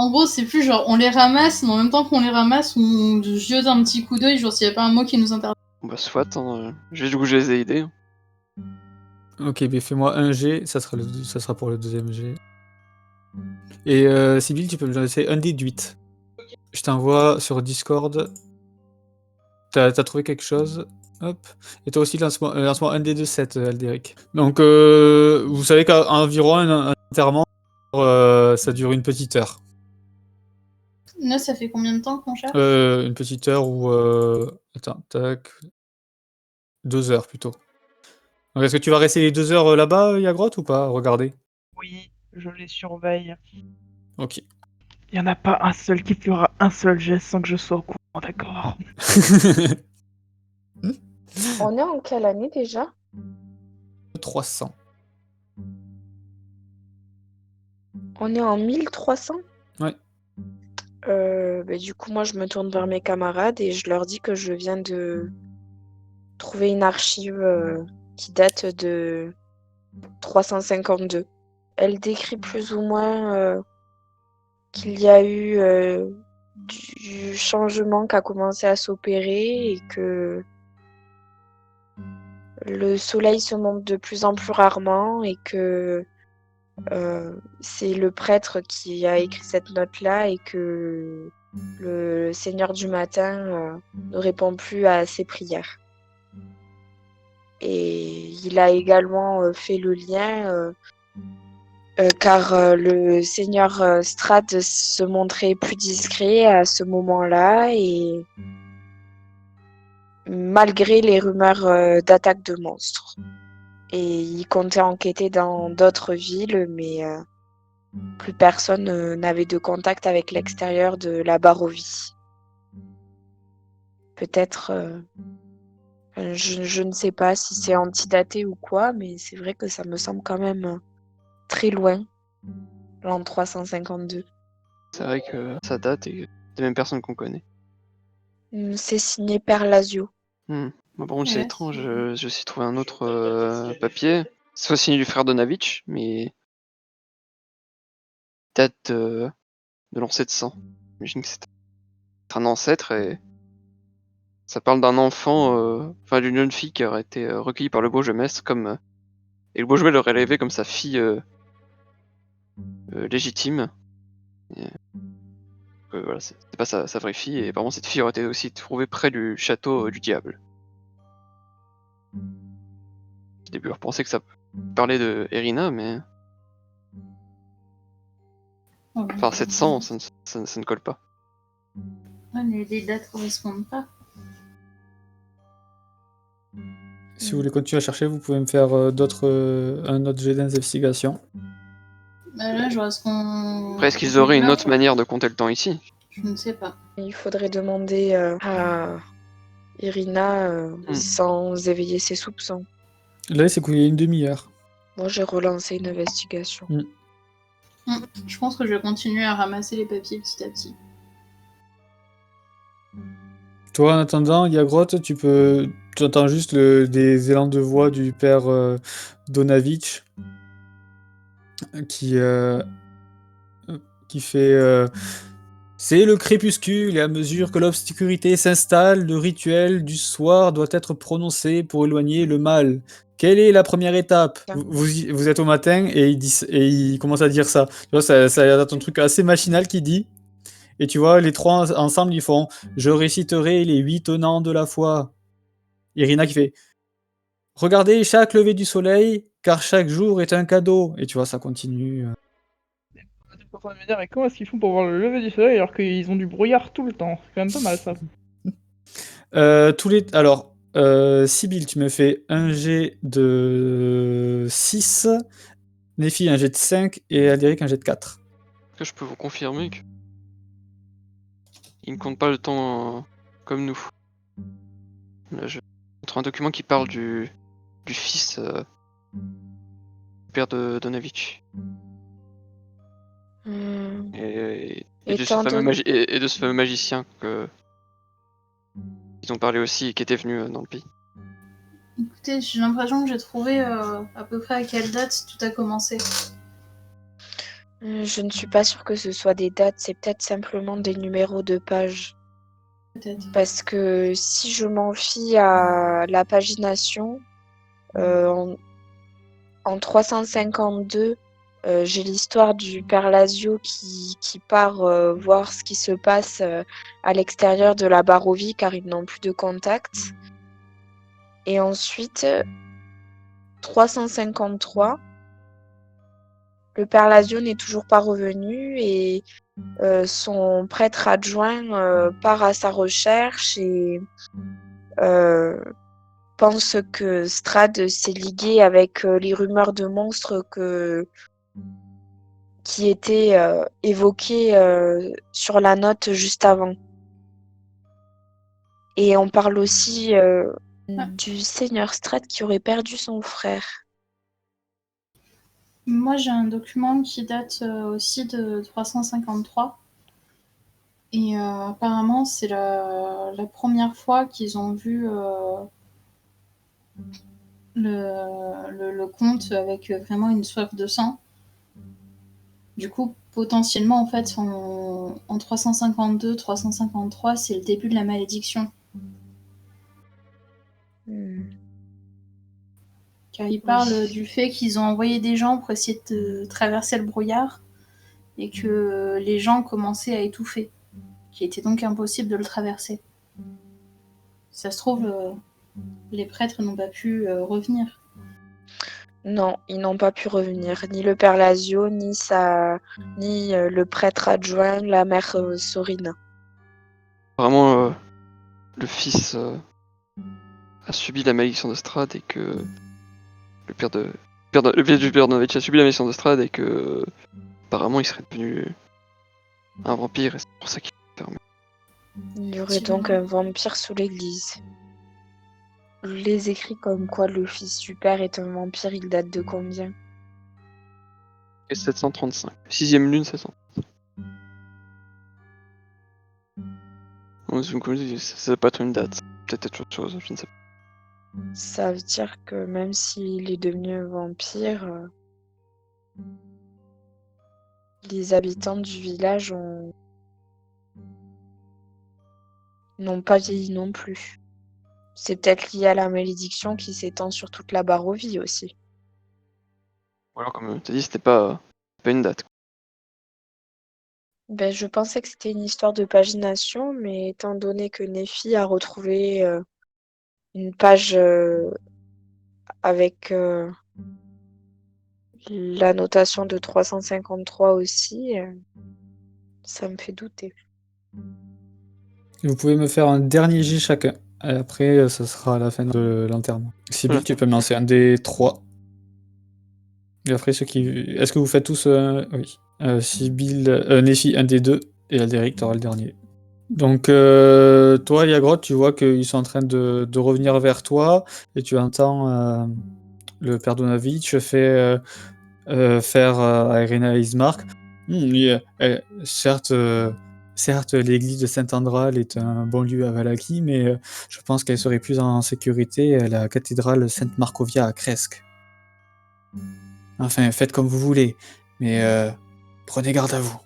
[SPEAKER 3] En gros, c'est plus genre on les ramasse, mais en même temps qu'on les ramasse, on jette un petit coup d'œil, genre s'il n'y a pas un mot qui nous interdit.
[SPEAKER 4] Bon, bah soit, hein, je les ai aidés. Hein.
[SPEAKER 1] Ok, mais fais-moi un jet, ça sera pour le deuxième jet. Et Sybille, tu peux me lancer un dé de 8. Je t'envoie sur Discord. T'as trouvé quelque chose? Hop. Et toi aussi, lance-moi un dé de 7, Aldéric. Donc, vous savez qu'environ un enterrement, ça dure une petite heure.
[SPEAKER 3] Là, ça fait combien de temps qu'on cherche?
[SPEAKER 1] Une petite heure ou... Attends, tac... 2 heures plutôt. Donc, est-ce que tu vas rester les 2 heures là-bas, Yagrotte, ou pas? Regardez.
[SPEAKER 2] Oui, je les surveille.
[SPEAKER 1] Ok.
[SPEAKER 2] Il n'y en a pas un seul qui fera un seul geste sans que je sois au courant, d'accord?
[SPEAKER 5] On est en quelle année déjà?
[SPEAKER 1] 300.
[SPEAKER 5] On est en 1300?
[SPEAKER 1] Ouais.
[SPEAKER 5] Du coup, moi, je me tourne vers mes camarades et je leur dis que je viens de trouver une archive qui date de 352. Elle décrit plus ou moins qu'il y a eu du changement qui a commencé à s'opérer et que le soleil se montre de plus en plus rarement et que c'est le prêtre qui a écrit cette note-là et que le Seigneur du matin ne répond plus à ses prières. Et il a également fait le lien car le Seigneur Strad se montrait plus discret à ce moment-là et malgré les rumeurs d'attaque de monstres. Et il comptait enquêter dans d'autres villes, mais plus personne n'avait de contact avec l'extérieur de la Barovie. Peut-être, je ne sais pas si c'est antidaté ou quoi, mais c'est vrai que ça me semble quand même très loin, l'an 352.
[SPEAKER 4] C'est vrai que ça date et des mêmes personnes qu'on connaît.
[SPEAKER 5] C'est signé Père Lazio.
[SPEAKER 4] Moi, par contre, c'est
[SPEAKER 3] Ouais,
[SPEAKER 4] étrange, j'ai aussi trouvé un autre papier. C'est signé du frère Donavitch, mais date de l'an 700. J'imagine que c'est un ancêtre et ça parle d'un enfant, enfin d'une jeune fille qui aurait été recueillie par le bourgmestre comme et le bourgmestre l'aurait élevée comme sa fille légitime. Et, voilà, c'est pas sa vraie fille et apparemment cette fille aurait été aussi trouvée près du château du diable. Au début, je pensais que ça parlait de Irina, mais enfin 700, ça ne colle pas.
[SPEAKER 3] Ouais, les dates correspondent pas.
[SPEAKER 1] Si vous voulez continuer à chercher, vous pouvez me faire un autre jet d'investigation.
[SPEAKER 3] Là, je vois ce qu'on.
[SPEAKER 4] Après, est-ce qu'ils auraient une autre manière de compter le temps ici?
[SPEAKER 3] Je ne sais pas.
[SPEAKER 5] Il faudrait demander à Irina sans éveiller ses soupçons.
[SPEAKER 1] Là, il s'est écoulé une demi-heure.
[SPEAKER 5] Moi, j'ai relancé une investigation.
[SPEAKER 3] Je pense que je vais continuer à ramasser les papiers petit à petit.
[SPEAKER 1] Toi, en attendant, Yagrotte, tu entends juste des élans de voix du père Donavitch qui, euh, qui fait c'est le crépuscule, et à mesure que l'obscurité s'installe, le rituel du soir doit être prononcé pour éloigner le mal. Quelle est la première étape? Vous êtes au matin et il commence à dire ça. Tu vois, ça a l'air d'être un truc assez machinal qu'il dit. Et tu vois, les trois ensemble, ils font je réciterai les 8 tenants de la foi. Irina qui fait regardez chaque lever du soleil, car chaque jour est un cadeau. Et tu vois, ça continue.
[SPEAKER 2] Je suis en train de me dire, mais comment est-ce qu'ils font pour voir le lever du soleil alors qu'ils ont du brouillard tout le temps? C'est quand même pas mal ça.
[SPEAKER 1] Alors, Sibyl, tu me fais un jet de 6, Nephi un jet de 5 et Aldéric un jet de 4.
[SPEAKER 4] Que je peux vous confirmer que il ne compte pas le temps comme nous. Là, je montre un document qui parle du fils du père de Donavitch. Et de ce fameux magicien que ils ont parlé aussi et qui était venu dans le pays.
[SPEAKER 3] Écoutez, j'ai l'impression que j'ai trouvé à peu près à quelle date tout a commencé.
[SPEAKER 5] Je ne suis pas sûre que ce soit des dates, c'est peut-être simplement des numéros de page.
[SPEAKER 3] Peut-être.
[SPEAKER 5] Parce que si je m'en fie à la pagination, en 352, j'ai l'histoire du père Lazio qui part voir ce qui se passe à l'extérieur de la Barovie car ils n'ont plus de contact. Et ensuite, 353, le père Lazio n'est toujours pas revenu et son prêtre adjoint part à sa recherche et pense que Strad s'est ligué avec les rumeurs de monstres qui étaient évoquées sur la note juste avant. Et on parle aussi du seigneur Strad qui aurait perdu son frère.
[SPEAKER 3] Moi, j'ai un document qui date aussi de 353. Et apparemment, c'est la première fois qu'ils ont vu le comte avec vraiment une soif de sang. Du coup, potentiellement, en fait, en 352, 353, c'est le début de la malédiction. Car ils parlent du fait qu'ils ont envoyé des gens pour essayer de traverser le brouillard et que les gens commençaient à étouffer, qu'il était donc impossible de le traverser. Ça se trouve, les prêtres n'ont pas pu revenir.
[SPEAKER 5] Non, ils n'ont pas pu revenir, ni le père Lazio, ni le prêtre adjoint, la mère Sorina.
[SPEAKER 4] Vraiment, le fils a subi la malédiction de Strad et que le père du père Donavitch a subi la malédiction de Strad et que apparemment il serait devenu un vampire et c'est pour ça qu'il est fermé.
[SPEAKER 5] Il y aurait donc un vampire sous l'église. Les écrits comme quoi le fils du père est un vampire, il date de combien?
[SPEAKER 4] Et 735. 6ème lune, 700. Comme je dis, ça peut être une date. Peut-être autre chose, je ne sais pas.
[SPEAKER 5] Ça veut dire que même s'il est devenu un vampire, les habitants du village n'ont pas vieilli non plus. C'est peut-être lié à la malédiction qui s'étend sur toute la Barovie aussi.
[SPEAKER 4] Ou alors, comme tu as dit, c'était pas une date.
[SPEAKER 5] Ben, je pensais que c'était une histoire de pagination, mais étant donné que Nephi a retrouvé une page avec la notation de 353 aussi, ça me fait douter.
[SPEAKER 1] Vous pouvez me faire un dernier jet chacun. Et après, ça sera à la fin de l'enterrement. Sibyl, tu peux me lancer un des 3. Et après, ceux qui. Est-ce que vous faites tous. Oui. Sibyl. Nephi, un des 2. Et Alderic, t'auras le dernier. Donc, toi, Yagrod, tu vois qu'ils sont en train de revenir vers toi, et tu entends le père Donavitch faire à Irina et Ismark. Certes, certes, l'église de Saint-Andral est un bon lieu à Valaki, mais je pense qu'elle serait plus en sécurité à la cathédrale Sainte-Marcovia à Kresk. Enfin, faites comme vous voulez, mais prenez garde à vous.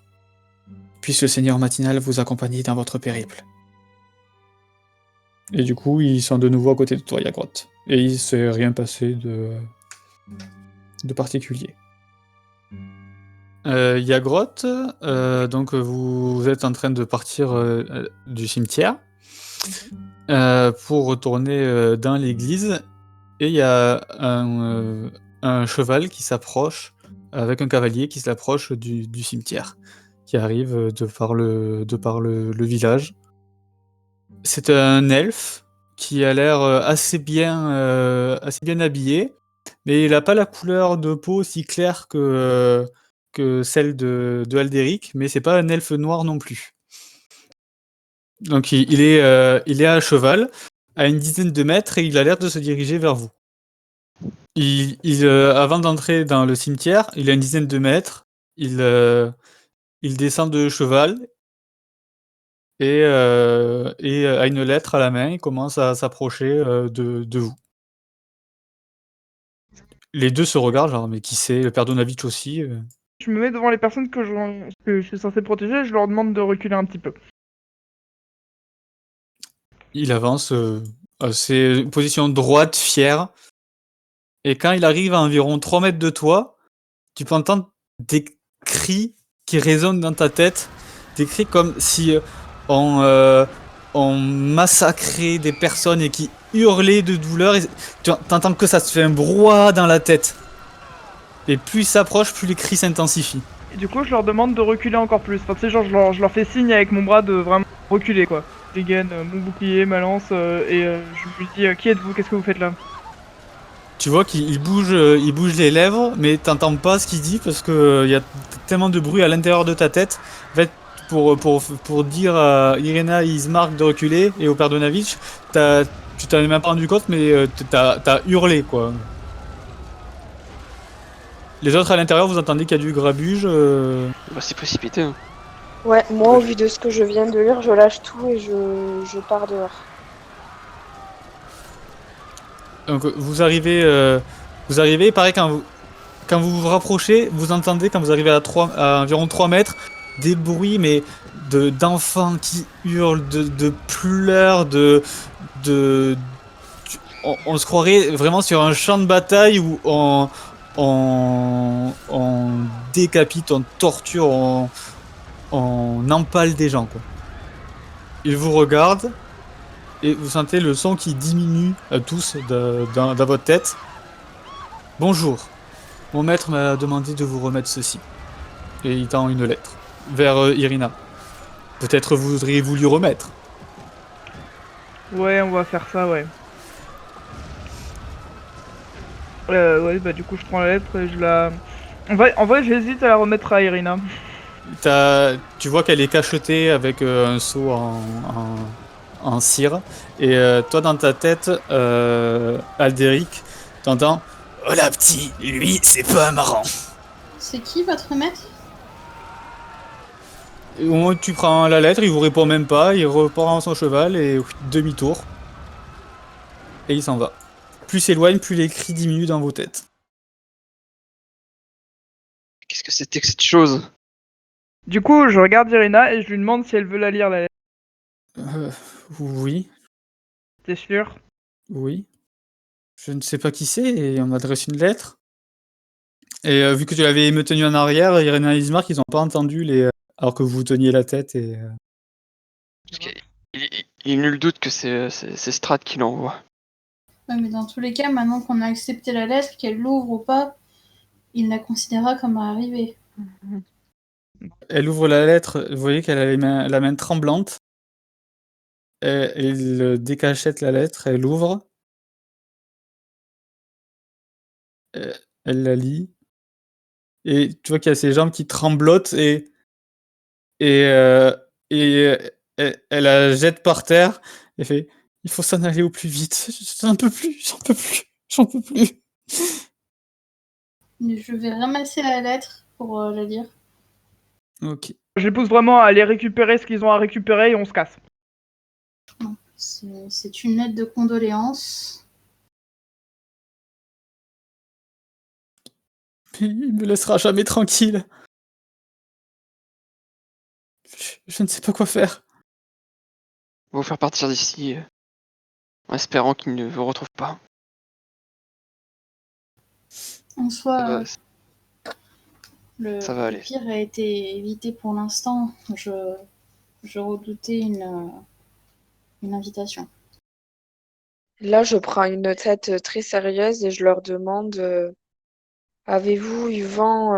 [SPEAKER 1] Puisse le Seigneur Matinal vous accompagner dans votre périple. Et du coup, ils sont de nouveau à côté de toi, Yagrod. Et il s'est rien passé de particulier. Yagrod, donc vous êtes en train de partir du cimetière pour retourner dans l'église, et il y a un cheval qui s'approche, avec un cavalier qui s'approche du cimetière, qui arrive de par le village. C'est un elfe qui a l'air assez bien habillé, mais il n'a pas la couleur de peau aussi claire que celle de Alderic, mais c'est pas un elfe noir non plus. Donc il est à cheval, à une dizaine de mètres, et il a l'air de se diriger vers vous. Avant d'entrer dans le cimetière, il a une dizaine de mètres, il descend de cheval, et a une lettre à la main, il commence à s'approcher de vous. Les deux se regardent, genre, mais qui c'est? Le père Donavitch aussi.
[SPEAKER 2] Je me mets devant les personnes que je suis censé protéger et je leur demande de reculer un petit peu.
[SPEAKER 1] Il avance, c'est une position droite, fière. Et quand il arrive à environ 3 mètres de toi, tu peux entendre des cris qui résonnent dans ta tête. Des cris comme si on massacrait des personnes et qui hurlaient de douleur. Et tu entends que ça se fait un brouhaha dans la tête. Et plus il s'approche, plus les cris s'intensifient.
[SPEAKER 2] Et du coup, je leur demande de reculer encore plus. Enfin, tu sais, genre, je leur fais signe avec mon bras de vraiment reculer, quoi. Je dégaine mon bouclier, ma lance, et je lui dis qui êtes-vous? Qu'est-ce que vous faites là?
[SPEAKER 1] Tu vois qu'il bouge les lèvres, mais t'entends pas ce qu'il dit parce que y a tellement de bruit à l'intérieur de ta tête. En fait, pour dire à Irina et Ismark de reculer, et au père Donavitch, tu t'en es même pas rendu compte, mais t'as hurlé, quoi. Les autres à l'intérieur, vous entendez qu'il y a du grabuge.
[SPEAKER 4] Bah, c'est précipité. Hein.
[SPEAKER 5] Ouais, moi, au vu de ce que je viens de lire, je lâche tout et je pars dehors.
[SPEAKER 1] Donc vous arrivez, et pareil, quand vous vous rapprochez, vous entendez, quand vous arrivez à environ 3 mètres, des bruits, mais d'enfants qui hurlent, de pleurs, on se croirait vraiment sur un champ de bataille où on décapite, on torture, on empale des gens, quoi. Ils vous regardent, et vous sentez le son qui diminue tous dans votre tête. Bonjour. Mon maître m'a demandé de vous remettre ceci. Et il tend une lettre vers Irina. Peut-être voudriez-vous lui remettre.
[SPEAKER 2] Ouais, on va faire ça, ouais. Ouais, bah du coup, je prends la lettre et je la... En vrai, j'hésite à la remettre à Irina.
[SPEAKER 1] Tu vois qu'elle est cachetée avec un seau en cire. Et toi, dans ta tête, Alderic, t'entends « Oh la petit, lui, c'est pas marrant !»
[SPEAKER 3] C'est qui votre maître?
[SPEAKER 1] Et au moment où tu prends la lettre, il vous répond même pas, il repart en son cheval et demi-tour. Et il s'en va. Plus s'éloigne, plus les cris diminuent dans vos têtes.
[SPEAKER 4] Qu'est-ce que c'était que cette chose?
[SPEAKER 2] Du coup, je regarde Irina et je lui demande si elle veut la lire, la lettre.
[SPEAKER 1] Oui,
[SPEAKER 2] T'es sûr?
[SPEAKER 1] oui. Je ne sais pas qui c'est, et on m'adresse une lettre. Et vu que tu l'avais me tenu en arrière, Irena et Ismark, ils ont pas entendu alors que vous teniez la tête et.
[SPEAKER 4] Parce qu'il est nul doute que c'est Strat qui l'envoie.
[SPEAKER 3] Ouais, mais dans tous les cas, maintenant qu'on a accepté la lettre, qu'elle l'ouvre ou pas, il la considérera comme arrivée.
[SPEAKER 1] Elle ouvre la lettre, vous voyez qu'elle a la main tremblante. Elle décachette la lettre, elle ouvre. Elle la lit. Et tu vois qu'il y a ses jambes qui tremblotent, et et, euh, elle la jette par terre et fait il faut s'en aller au plus vite. J'en peux plus, j'en peux plus, j'en peux plus.
[SPEAKER 3] Je vais ramasser la lettre pour la lire.
[SPEAKER 1] Ok.
[SPEAKER 2] Je les pousse vraiment à aller récupérer ce qu'ils ont à récupérer et on se casse.
[SPEAKER 3] C'est une lettre de condoléances.
[SPEAKER 1] Il me laissera jamais tranquille. Je ne sais pas quoi faire.
[SPEAKER 4] Vous faire partir d'ici en espérant qu'il ne vous retrouve pas.
[SPEAKER 3] En soi,
[SPEAKER 4] Ça
[SPEAKER 3] le
[SPEAKER 4] va aller.
[SPEAKER 3] pire a été évité pour l'instant. Je redoutais une invitation.
[SPEAKER 5] Là, je prends une tête très sérieuse et je leur demande avez-vous eu vent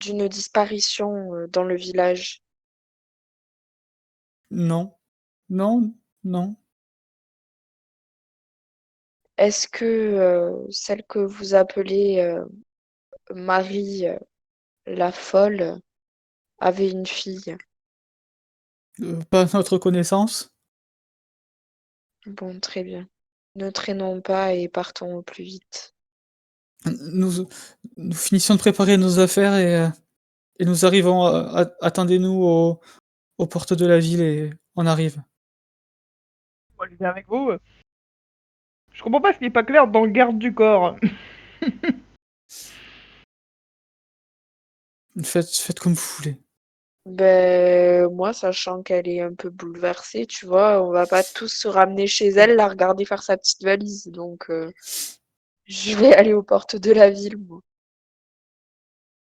[SPEAKER 5] d'une disparition dans le village?
[SPEAKER 1] Non, non, non.
[SPEAKER 5] Est-ce que celle que vous appelez Marie la folle avait une fille?
[SPEAKER 1] Pas à notre connaissance.
[SPEAKER 5] Bon, très bien. Ne traînons pas et partons au plus vite.
[SPEAKER 1] Nous, nous finissons de préparer nos affaires et nous arrivons. Attendez-nous aux portes de la ville et on arrive.
[SPEAKER 2] Moi, je viens avec vous. Je comprends pas ce qui est pas clair dans le garde du corps.
[SPEAKER 1] Faites comme vous voulez.
[SPEAKER 5] Ben, moi, sachant qu'elle est un peu bouleversée, tu vois, on va pas tous se ramener chez elle, la regarder faire sa petite valise. Donc, je vais aller aux portes de la ville, moi.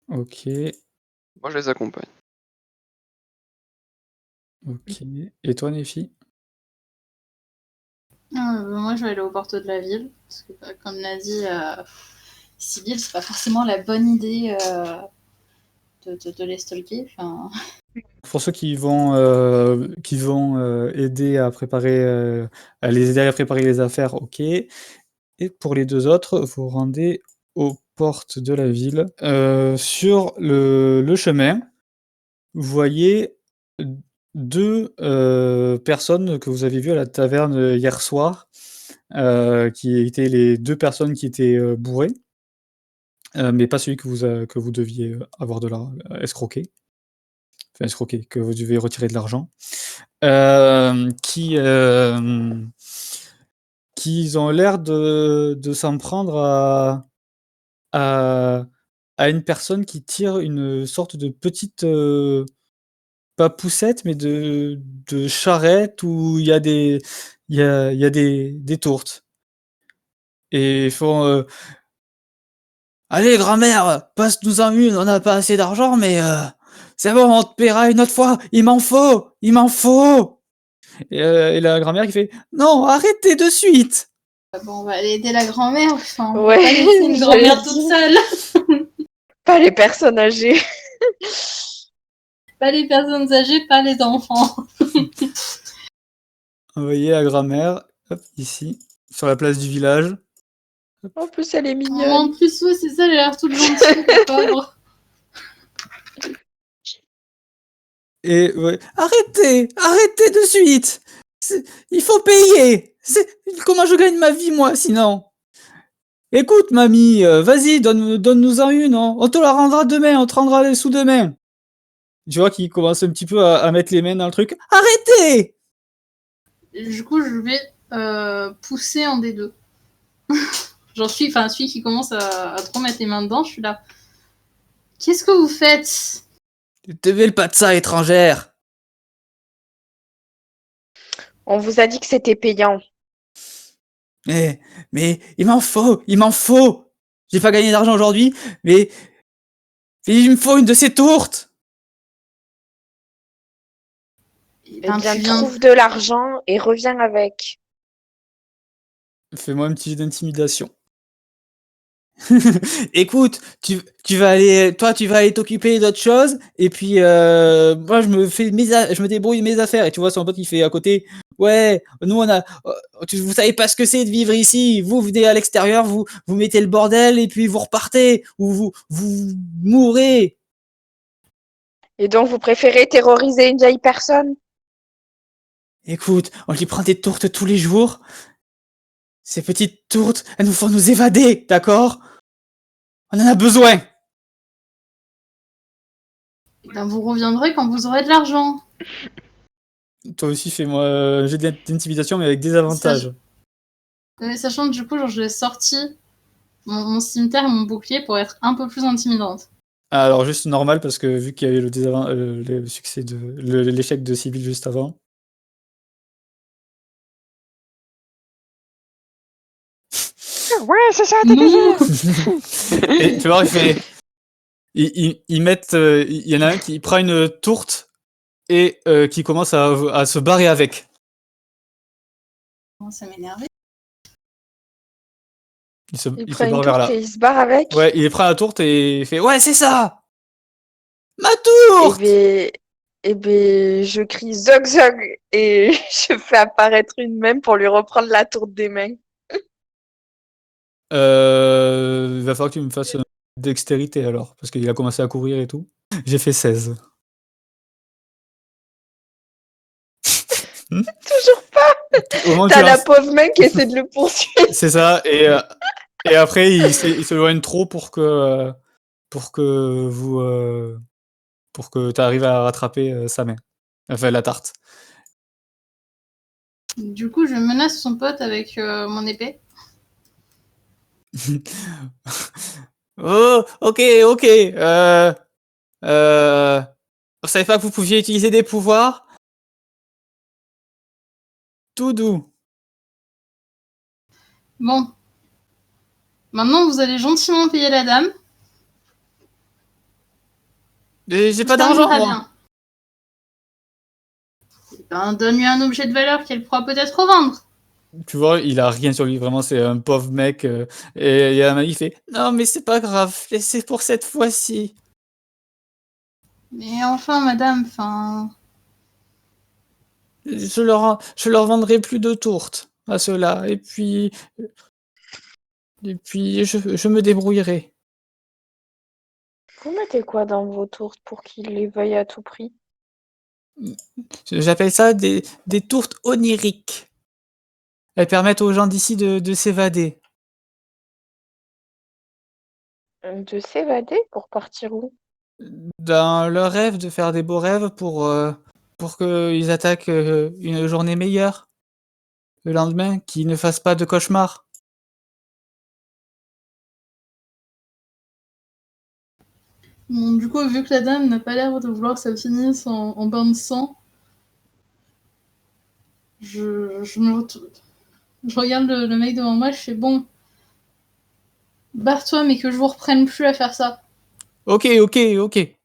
[SPEAKER 1] Ok,
[SPEAKER 4] Moi, je les accompagne.
[SPEAKER 1] ok. Et toi, Néfi?
[SPEAKER 3] Moi, je vais aller aux portes de la ville. Parce que, comme l'a dit Sibyl, c'est pas forcément la bonne idée de les stalker. Enfin,
[SPEAKER 1] Pour ceux qui vont aider à préparer, à les aider à préparer les affaires, ok. Et pour les deux autres, vous rendez aux portes de la ville. Sur le chemin, vous voyez deux personnes que vous avez vues à la taverne hier soir, qui étaient les deux personnes qui étaient bourrées, mais pas celui que vous deviez avoir de l'argent escroquer. Enfin, escroquer, que vous devez retirer de l'argent. Qui ont l'air de s'en prendre à, à une personne qui tire une sorte de petite, pas poussette, mais de charrette où il y a des tourtes. Et ils font allez, grand-mère, passe-nous-en une, on n'a pas assez d'argent, mais c'est bon, on te paiera une autre fois, il m'en faut, il m'en faut. Et la grand-mère qui fait non, arrêtez de suite.
[SPEAKER 3] bon, on va aller aider la grand-mère. Enfin, on
[SPEAKER 5] Ouais,
[SPEAKER 3] peut pas laisser une grand-mère
[SPEAKER 5] j'allais
[SPEAKER 3] toute
[SPEAKER 5] dire.
[SPEAKER 3] seule.
[SPEAKER 5] Pas les personnes âgées.
[SPEAKER 3] Pas les personnes âgées, pas les enfants.
[SPEAKER 1] Vous voyez la grand-mère, hop, ici, sur la place du village.
[SPEAKER 5] En plus, elle est
[SPEAKER 3] En
[SPEAKER 5] mignonne.
[SPEAKER 3] plus, ouais, c'est ça, elle a l'air toute gentille, la pauvre.
[SPEAKER 1] Et ouais, arrêtez de suite. Il faut payer. Comment je gagne ma vie moi sinon? Écoute mamie, vas-y, donne-nous-en une, hein. On te la rendra demain, on te rendra les sous demain. Tu vois qu'il commence un petit peu à mettre les mains dans le truc. Arrêtez!
[SPEAKER 3] Du coup, je vais pousser un des deux. Celui qui commence à trop mettre les mains dedans, je suis là. Qu'est-ce que vous faites?
[SPEAKER 1] Tu te mêles pas de ça, étrangère.
[SPEAKER 5] On vous a dit que c'était payant.
[SPEAKER 1] Mais il m'en faut, il m'en faut. J'ai pas gagné d'argent aujourd'hui, mais il me faut une de ces tourtes.
[SPEAKER 5] Eh bien, trouve de l'argent et reviens avec.
[SPEAKER 1] Fais-moi un petit jet d'intimidation. Écoute, tu vas aller, toi, tu vas aller t'occuper d'autres choses, et puis moi, je me débrouille mes affaires. Et tu vois son pote qui fait à côté, ouais, nous on a, vous savez pas ce que c'est de vivre ici. Vous venez à l'extérieur, vous mettez le bordel, et puis vous repartez, ou vous mourrez.
[SPEAKER 5] Et donc, vous préférez terroriser une vieille personne?
[SPEAKER 1] Écoute, on lui prend des tourtes tous les jours. Ces petites tourtes, elles nous font nous évader, d'accord? On en a besoin.
[SPEAKER 3] Eh ben, vous reviendrez quand vous aurez de l'argent.
[SPEAKER 1] Toi aussi, fais-moi un jet d'intimidation, mais avec des avantages.
[SPEAKER 3] Sachant que du coup, genre, j'ai sorti mon cimetière et mon bouclier pour être un peu plus intimidante.
[SPEAKER 1] Ah, alors, juste normal, parce que vu qu'il y a eu le succès l'échec de Sibyl juste avant.
[SPEAKER 5] Ouais, c'est ça,
[SPEAKER 3] Non.
[SPEAKER 1] Et tu vois, ils mettent, il y en a un qui prend une tourte et qui commence à se barrer avec.
[SPEAKER 3] Ça m'énerve.
[SPEAKER 1] Il se
[SPEAKER 5] Il prend une
[SPEAKER 1] barre vers
[SPEAKER 5] tourte
[SPEAKER 1] là.
[SPEAKER 5] et il se barre avec.
[SPEAKER 1] Ouais, il prend la tourte et il fait ouais, c'est ça, ma
[SPEAKER 5] Et
[SPEAKER 1] tourte.
[SPEAKER 5] je crie Zog Zog et je fais apparaître une main pour lui reprendre la tourte des mains.
[SPEAKER 1] Il va falloir que tu me fasses dextérité alors, parce qu'il a commencé à courir et tout. J'ai fait 16.
[SPEAKER 5] Toujours pas.
[SPEAKER 1] Au moment où tu
[SPEAKER 5] T'as la
[SPEAKER 1] lances,
[SPEAKER 5] pauvre main qui essaie de le poursuivre.
[SPEAKER 1] c'est ça, et après il s'éloigne trop pour que vous pour que tu arrives à rattraper sa main, enfin la tarte.
[SPEAKER 3] Du coup, je menace son pote avec mon épée.
[SPEAKER 1] Oh, ok, ok. Vous savez pas que vous pouviez utiliser des pouvoirs? Tout doux.
[SPEAKER 3] Bon. Maintenant, vous allez gentiment payer la dame.
[SPEAKER 1] Mais j'ai
[SPEAKER 3] Tout
[SPEAKER 1] pas
[SPEAKER 3] se
[SPEAKER 1] d'argent,
[SPEAKER 3] terminera
[SPEAKER 1] moi.
[SPEAKER 3] bien. Eh ben, donne-lui un objet de valeur qu'elle pourra peut-être revendre.
[SPEAKER 1] Tu vois, il a rien sur lui, vraiment, c'est un pauvre mec. Et il y a un mec qui fait non, mais c'est pas grave, laissez pour cette fois-ci.
[SPEAKER 3] Mais enfin, madame, enfin...
[SPEAKER 1] Je leur vendrai plus de tourtes à ceux-là. Et puis je me débrouillerai.
[SPEAKER 5] Vous mettez quoi dans vos tourtes pour qu'il les veuille à tout prix?
[SPEAKER 1] J'appelle ça des tourtes oniriques. Elles permettent aux gens d'ici de s'évader.
[SPEAKER 5] De s'évader pour partir où?
[SPEAKER 1] Dans leur rêve, de faire des beaux rêves pour qu'ils attaquent une journée meilleure le lendemain, qu'ils ne fassent pas de cauchemars.
[SPEAKER 3] Bon, du coup, vu que la dame n'a pas l'air de vouloir que ça finisse en bain de sang, je regarde le mec devant moi, je fais bon, barre-toi, mais que je vous reprenne plus à faire ça.
[SPEAKER 1] Ok, ok, ok.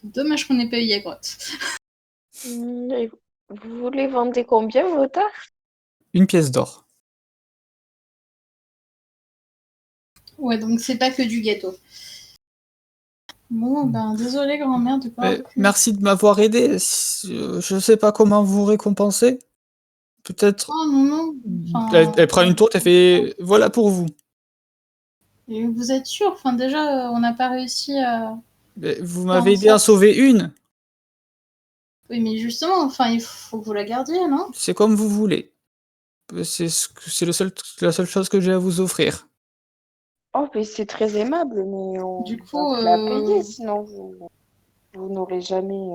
[SPEAKER 3] Dommage qu'on ait pas eu Yagrotte.
[SPEAKER 5] Et vous voulez vendre combien vos tartes?
[SPEAKER 1] Une pièce d'or.
[SPEAKER 3] Ouais, donc c'est pas que du gâteau. Bon, ben désolé grand-mère de pas avoir pu.
[SPEAKER 1] Merci de m'avoir aidé. Je sais pas comment vous récompenser. Peut-être.
[SPEAKER 3] Oh non, non.
[SPEAKER 1] Elle prend une tourte, elle fait voilà pour vous.
[SPEAKER 3] Et vous êtes sûr? Enfin, déjà, on n'a pas réussi à.
[SPEAKER 1] Mais vous
[SPEAKER 3] faire
[SPEAKER 1] m'avez
[SPEAKER 3] en
[SPEAKER 1] aidé à en
[SPEAKER 3] sorte-
[SPEAKER 1] sauver une.
[SPEAKER 3] Oui, mais justement, enfin, il faut que vous la gardiez, non?
[SPEAKER 1] C'est comme vous voulez. C'est la seule chose que j'ai à vous offrir.
[SPEAKER 5] Oh, mais c'est très aimable, mais on
[SPEAKER 3] Du
[SPEAKER 5] va
[SPEAKER 3] coup,
[SPEAKER 5] vous la payer, sinon vous n'aurez jamais,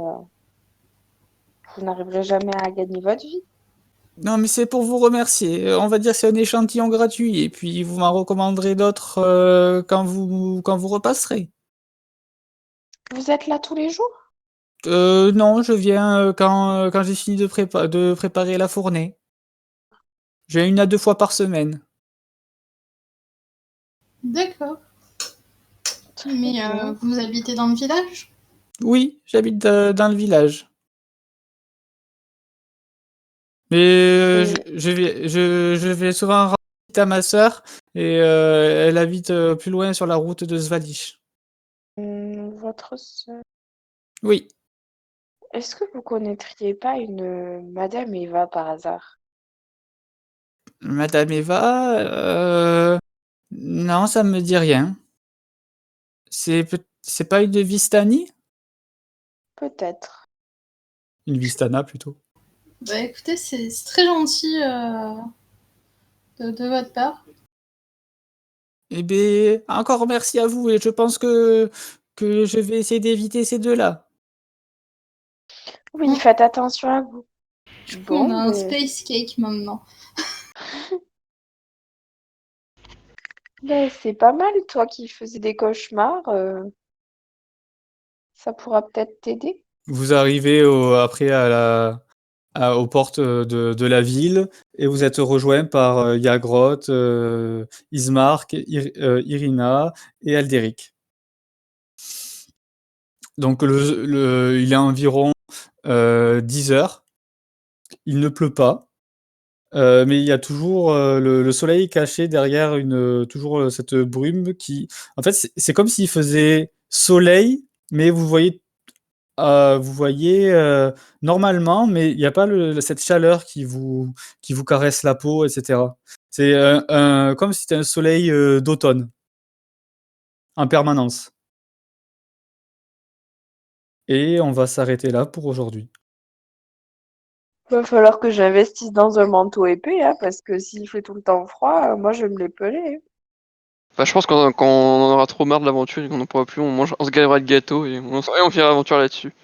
[SPEAKER 5] vous n'arriverez jamais à gagner votre vie.
[SPEAKER 1] Non, mais c'est pour vous remercier. On va dire que c'est un échantillon gratuit. Et puis vous m'en recommanderez d'autres quand vous repasserez.
[SPEAKER 5] Vous êtes là tous les jours?
[SPEAKER 1] Non, je viens quand j'ai fini de préparer la fournée. Je viens 1 à 2 fois par semaine.
[SPEAKER 3] d'accord.
[SPEAKER 5] Très
[SPEAKER 3] Mais
[SPEAKER 5] bien.
[SPEAKER 3] vous habitez dans le village?
[SPEAKER 1] Oui, j'habite dans le village. Mais je vais souvent rendre visite à ma sœur et elle habite plus loin sur la route de Svalish.
[SPEAKER 5] Votre sœur.
[SPEAKER 1] Oui,
[SPEAKER 5] Est-ce que vous connaîtriez pas une Madame Eva par hasard?
[SPEAKER 1] Madame Eva, non, ça me dit rien. C'est pas une Vistani?
[SPEAKER 5] Peut-être.
[SPEAKER 1] Une Vistana plutôt.
[SPEAKER 3] Bah écoutez, c'est très gentil de votre part.
[SPEAKER 1] Eh bien, encore merci à vous et je pense que je vais essayer d'éviter ces deux-là.
[SPEAKER 5] Oui,
[SPEAKER 3] Mm.
[SPEAKER 5] faites attention à vous.
[SPEAKER 3] Du coup, on a
[SPEAKER 5] Bon,
[SPEAKER 3] un
[SPEAKER 5] mais
[SPEAKER 3] space cake maintenant.
[SPEAKER 5] c'est pas mal, toi qui faisais des cauchemars, ça pourra peut-être t'aider.
[SPEAKER 1] Vous arrivez après aux portes de la ville et vous êtes rejoint par Yagroth, Ismark, Irina et Alderic. Donc il est environ 10 heures. Il ne pleut pas. Mais il y a toujours le soleil caché derrière toujours cette brume qui. En fait, c'est comme s'il faisait soleil, mais vous voyez normalement, mais il n'y a pas cette chaleur qui vous caresse la peau, etc. C'est comme si c'était un soleil d'automne en permanence. Et on va s'arrêter là pour aujourd'hui.
[SPEAKER 5] Va falloir que j'investisse dans un manteau épais, hein, parce que s'il fait tout le temps froid, moi je vais me les peler, hein.
[SPEAKER 4] Bah, je pense que quand on en aura trop marre de l'aventure et qu'on n'en pourra plus, on se galérera de gâteau et on finira l'aventure là-dessus.